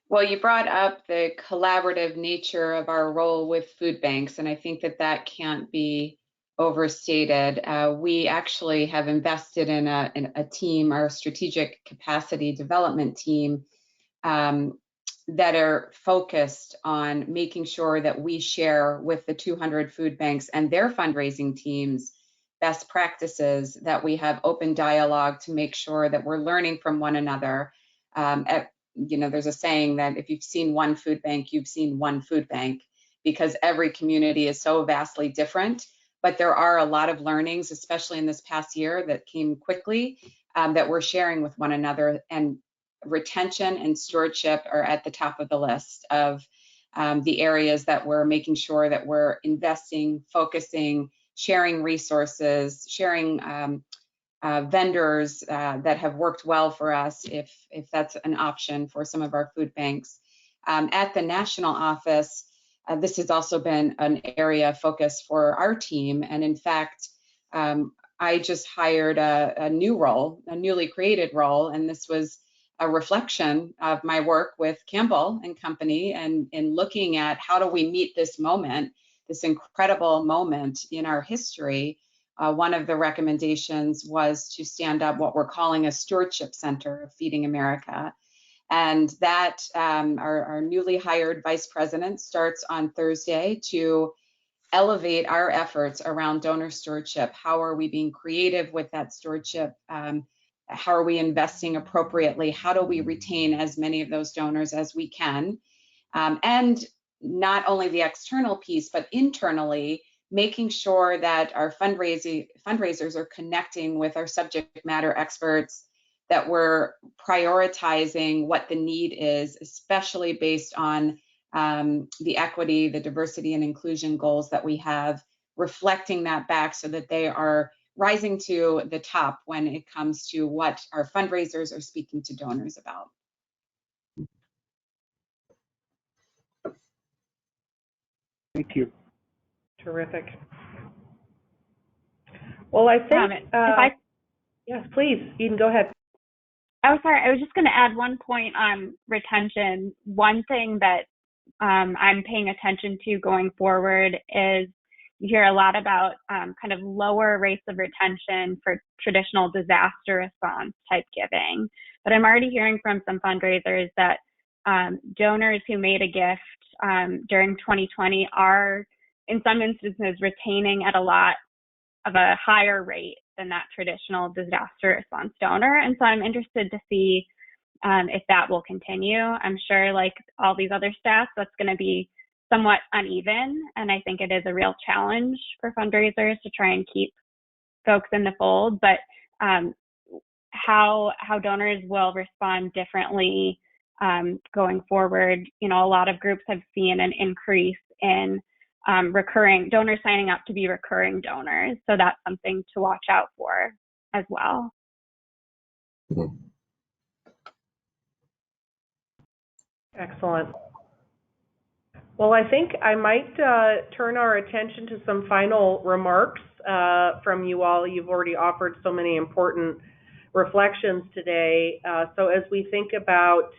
Well, you brought up the collaborative nature of our role with food banks, and I think that can't be overstated. We actually have invested in a team, our strategic capacity development team, that are focused on making sure that we share with the 200 food banks and their fundraising teams best practices, that we have open dialogue to make sure that we're learning from one another. There's a saying that if you've seen one food bank, you've seen one food bank, because every community is so vastly different. But there are a lot of learnings, especially in this past year, that came quickly, that we're sharing with one another. And retention and stewardship are at the top of the list of the areas that we're making sure that we're investing, focusing, sharing resources, sharing vendors that have worked well for us, if that's an option for some of our food banks. At the national office, this has also been an area of focus for our team. And in fact, I just hired a new role, a newly created role, and this was a reflection of my work with Campbell Company and in looking at how do we meet this moment, this incredible moment in our history. One of the recommendations was to stand up what we're calling a stewardship center of Feeding America. And that our newly hired vice president starts on Thursday to elevate our efforts around donor stewardship. How are we being creative with that stewardship? How are we investing appropriately? How do we retain as many of those donors as we can? And not only the external piece, but internally, making sure that our fundraisers are connecting with our subject matter experts, that we're prioritizing what the need is, especially based on the equity, the diversity and inclusion goals that we have, reflecting that back so that they are rising to the top when it comes to what our fundraisers are speaking to donors about. Thank you. Terrific. Well, I think, yes, please, Eden, go ahead. Oh, sorry, I was just going to add one point on retention. One thing that I'm paying attention to going forward is you hear a lot about kind of lower rates of retention for traditional disaster response type giving. But I'm already hearing from some fundraisers that donors who made a gift during 2020 are, in some instances, retaining at a lot of a higher rate than that traditional disaster response donor. And so I'm interested to see if that will continue. I'm sure, like all these other stats, that's going to be somewhat uneven. And I think it is a real challenge for fundraisers to try and keep folks in the fold. But how donors will respond differently going forward. A lot of groups have seen an increase in recurring donors signing up to be recurring donors. So that's something to watch out for as well. Excellent. Well, I think I might turn our attention to some final remarks from you all. You've already offered so many important reflections today. So as we think about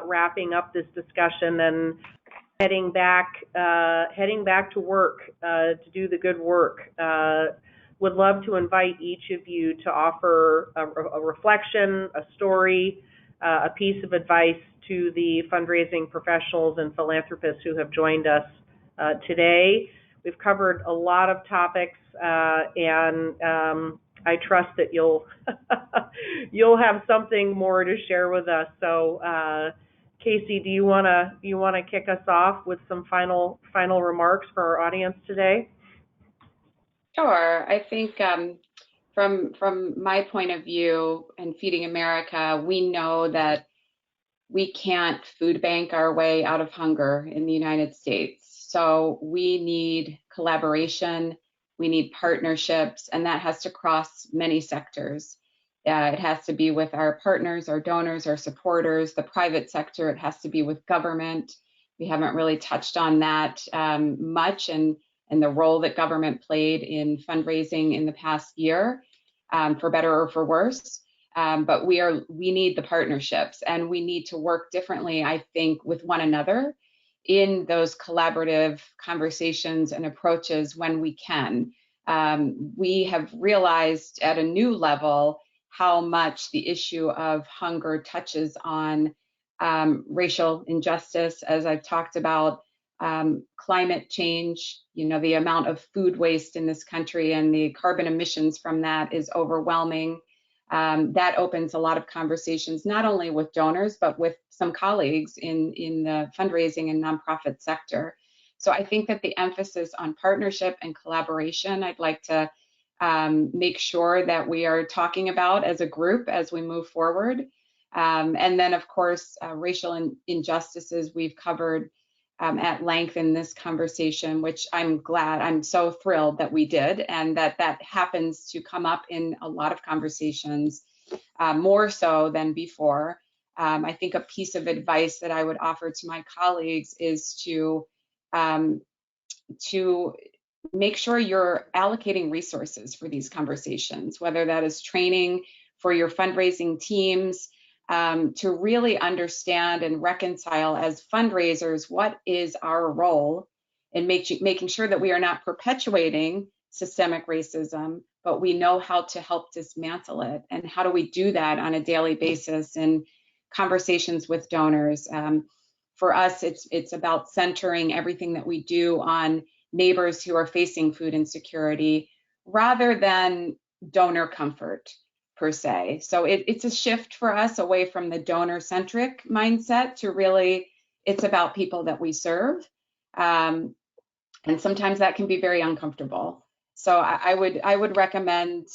wrapping up this discussion and heading back to work to do the good work, would love to invite each of you to offer a reflection, a story, a piece of advice to the fundraising professionals and philanthropists who have joined us today. We've covered a lot of topics, and I trust that you'll you'll have something more to share with us. So, Casey, do you wanna kick us off with some final remarks for our audience today? Sure. I think from my point of view in Feeding America, we know that we can't food bank our way out of hunger in the United States. So we need collaboration, we need partnerships, and that has to cross many sectors. It has to be with our partners, our donors, our supporters, the private sector. It has to be with government. We haven't really touched on that much, and the role that government played in fundraising in the past year, for better or for worse. But we need the partnerships, and we need to work differently, I think, with one another in those collaborative conversations and approaches when we can. we have realized at a new level how much the issue of hunger touches on racial injustice, as I've talked about, climate change. You know, the amount of food waste in this country and the carbon emissions from that is overwhelming. That opens a lot of conversations, not only with donors, but with some colleagues in the fundraising and nonprofit sector. So I think that the emphasis on partnership and collaboration, I'd like to make sure that we are talking about as a group as we move forward. And then, of course, racial injustices we've covered at length in this conversation, which I'm so thrilled that we did, and that happens to come up in a lot of conversations, more so than before. I think a piece of advice that I would offer to my colleagues is to make sure you're allocating resources for these conversations, whether that is training for your fundraising teams, to really understand and reconcile as fundraisers what is our role in making sure that we are not perpetuating systemic racism, but we know how to help dismantle it. And how do we do that on a daily basis in conversations with donors? For us, it's about centering everything that we do on neighbors who are facing food insecurity rather than donor comfort per se. So it's a shift for us away from the donor-centric mindset to really, it's about people that we serve. And sometimes that can be very uncomfortable. So I would recommend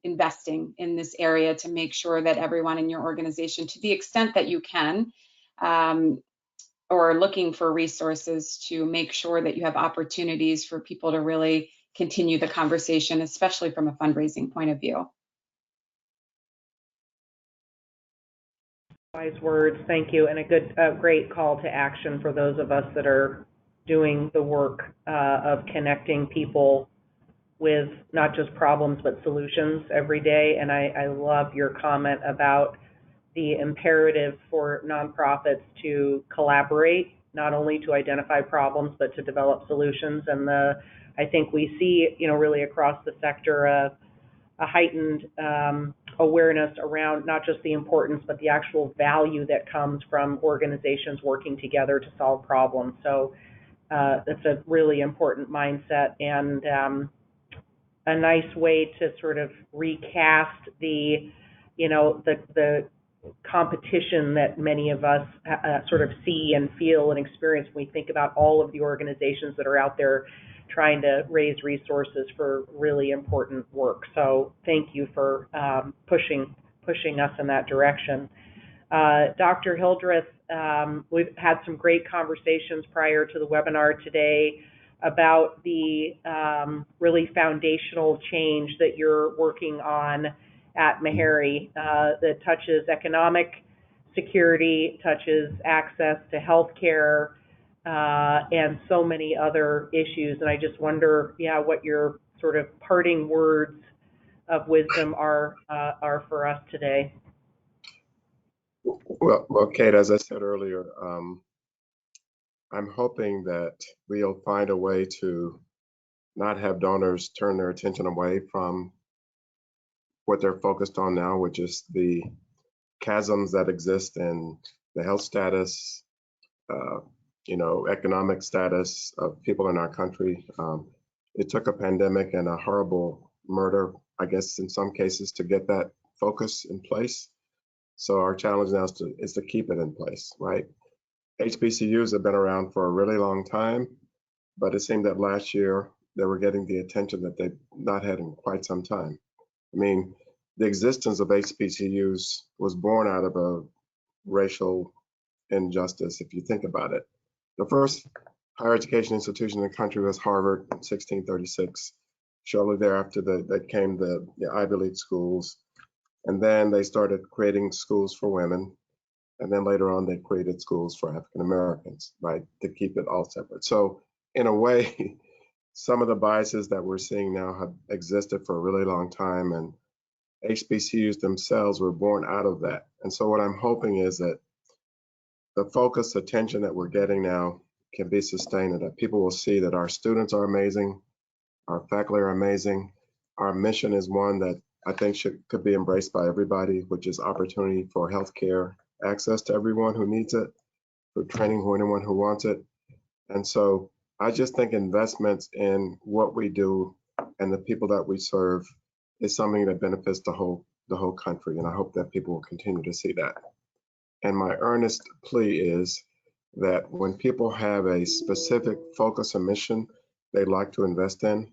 investing in this area to make sure that everyone in your organization, to the extent that you can, or looking for resources to make sure that you have opportunities for people to really continue the conversation, especially from a fundraising point of view. Wise words, thank you, and a great call to action for those of us that are doing the work of connecting people with not just problems but solutions every day. And I love your comment about the imperative for nonprofits to collaborate, not only to identify problems but to develop solutions. And I think we see, really across the sector a heightened awareness around not just the importance but the actual value that comes from organizations working together to solve problems. So that's a really important mindset, and a nice way to sort of recast the competition that many of us sort of see and feel and experience when we think about all of the organizations that are out there trying to raise resources for really important work. So thank you for pushing us in that direction. Dr. Hildreth, we've had some great conversations prior to the webinar today about the really foundational change that you're working on at Meharry that touches economic security, touches access to health care, and so many other issues. And I just wonder, what your sort of parting words of wisdom are for us today. Well, Kate, as I said earlier, I'm hoping that we'll find a way to not have donors turn their attention away from what they're focused on now, which is the chasms that exist in the health status, economic status of people in our country. It took a pandemic and a horrible murder, I guess, in some cases, to get that focus in place. So our challenge now is to keep it in place, right? HBCUs have been around for a really long time, but it seemed that last year they were getting the attention that they've not had in quite some time. I mean, the existence of HBCUs was born out of a racial injustice, if you think about it. The first higher education institution in the country was Harvard in 1636. Shortly thereafter, that came the Ivy League schools. And then they started creating schools for women. And then later on, they created schools for African Americans, right, to keep it all separate. So in a way, some of the biases that we're seeing now have existed for a really long time, and HBCUs themselves were born out of that. And so what I'm hoping is that the focused attention that we're getting now can be sustained, and that people will see that our students are amazing, Our faculty are amazing. Our mission is one that I think could be embraced by everybody, which is opportunity for healthcare access to everyone who needs it, for training for anyone who wants it. And so I just think investments in what we do and the people that we serve is something that benefits the whole country. And I hope that people will continue to see that. And my earnest plea is that when people have a specific focus or mission they'd like to invest in,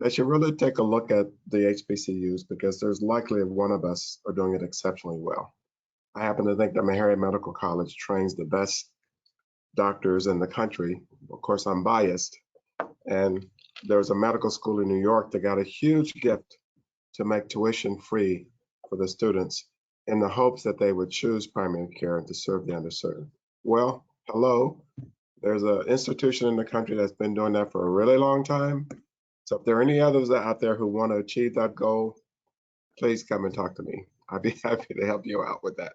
they should really take a look at the HBCUs, because there's likely one of us are doing it exceptionally well. I happen to think that Meharry Medical College trains the best doctors in the country. Of course, I'm biased. And there was a medical school in New York that got a huge gift to make tuition free for the students in the hopes that they would choose primary care and to serve the underserved. Well, hello, there's an institution in the country that's been doing that for a really long time. So if there are any others out there who want to achieve that goal, please come and talk to me. I'd be happy to help you out with that.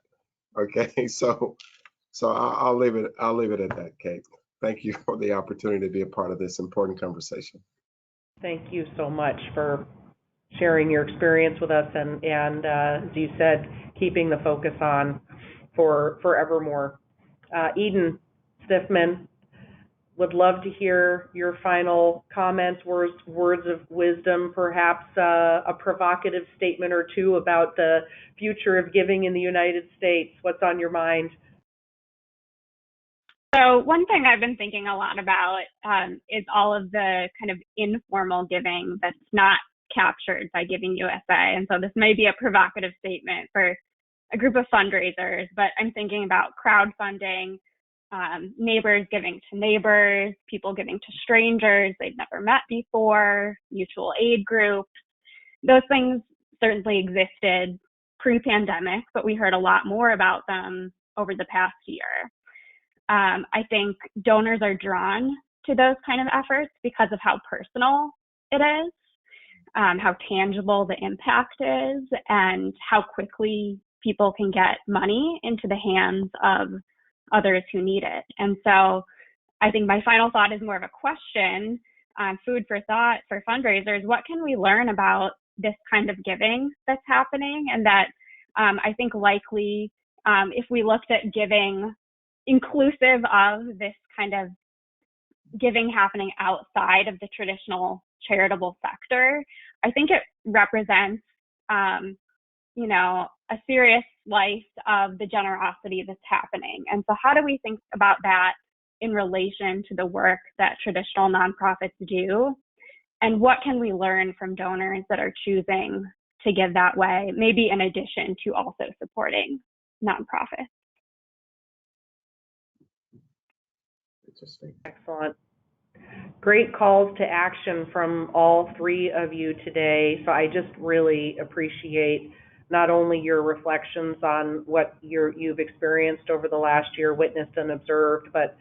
Okay, so I'll leave it at that, Kate. Thank you for the opportunity to be a part of this important conversation. Thank you so much for sharing your experience with us, and as you said, keeping the focus on for forevermore. Eden Stiffman, would love to hear your final comments, words of wisdom, perhaps a provocative statement or two about the future of giving in the United States. What's on your mind? So one thing I've been thinking a lot about is all of the kind of informal giving that's not captured by Giving USA. And so this may be a provocative statement for a group of fundraisers, but I'm thinking about crowdfunding, neighbors giving to neighbors, people giving to strangers they've never met before, mutual aid groups. Those things certainly existed pre-pandemic, but we heard a lot more about them over the past year. I think donors are drawn to those kind of efforts because of how personal it is, how tangible the impact is, and how quickly people can get money into the hands of others who need it. And so I think my final thought is more of a question, food for thought for fundraisers. What can we learn about this kind of giving that's happening? And that I think likely if we looked at giving inclusive of this kind of giving happening outside of the traditional charitable sector, I think it represents, a serious slice of the generosity that's happening. And so how do we think about that in relation to the work that traditional nonprofits do? And what can we learn from donors that are choosing to give that way, maybe in addition to also supporting nonprofits? Interesting. Excellent. Great calls to action from all three of you today. So I just really appreciate not only your reflections on what you've experienced over the last year, witnessed and observed, but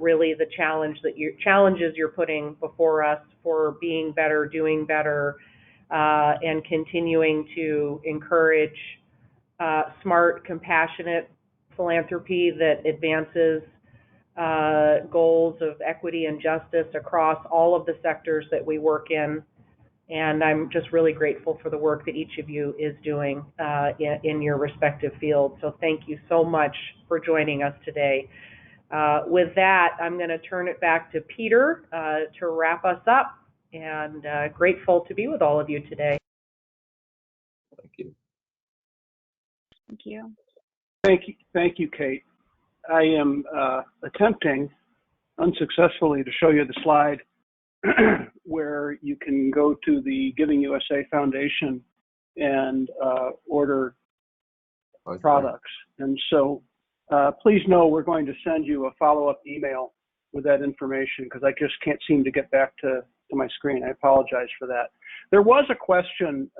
really the challenges you're putting before us for being better, doing better, and continuing to encourage smart, compassionate philanthropy that advances goals of equity and justice across all of the sectors that we work in. And I'm just really grateful for the work that each of you is doing in your respective fields. So thank you so much for joining us today. With that, I'm going to turn it back to Peter to wrap us up, and grateful to be with all of you today. Thank you. Thank you. Thank you, Kate. I am attempting unsuccessfully to show you the slide where you can go to the Giving USA Foundation and order products. And so please know we're going to send you a follow-up email with that information, because I just can't seem to get back to my screen. I apologize for that. There was a question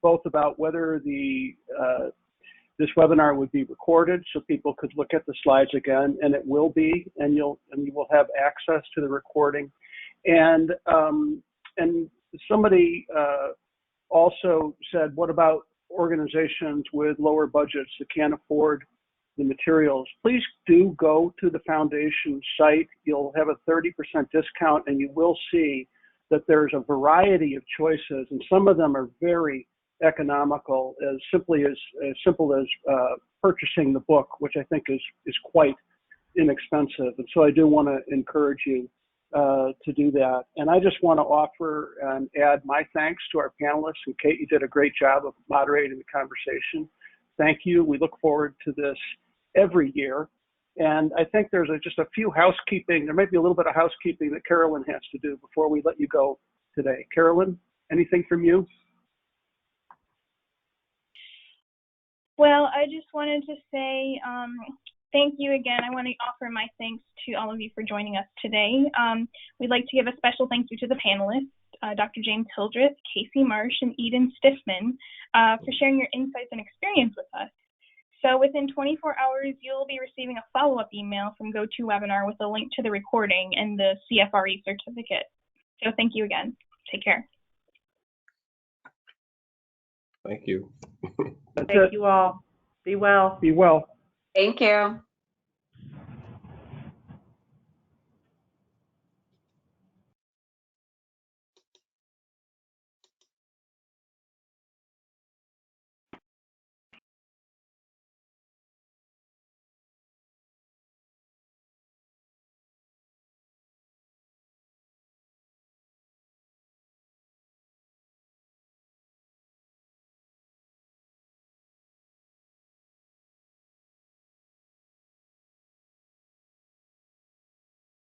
both about whether this webinar would be recorded so people could look at the slides again, and it will be, and you will have access to the recording. And somebody also said, what about organizations with lower budgets that can't afford the materials? Please do go to the foundation site. You'll have a 30% discount, and you will see that there's a variety of choices, and some of them are very economical, as simple as purchasing the book, which I think is quite inexpensive. And so I do want to encourage you to do that. And I just want to offer and add my thanks to our panelists. And Kate, you did a great job of moderating the conversation. Thank you. We look forward to this every year. And I think there's just a few housekeeping. There might be a little bit of housekeeping that Carolyn has to do before we let you go today. Carolyn, anything from you? Well, I just wanted to say thank you again. I want to offer my thanks to all of you for joining us today. We'd like to give a special thank you to the panelists, Dr. James Hildreth, Casey Marsh, and Eden Stiffman, for sharing your insights and experience with us. So within 24 hours, you'll be receiving a follow-up email from GoToWebinar with a link to the recording and the CFRE certificate. So thank you again. Take care. Thank you. Thank you all. Be well. Be well. Thank you.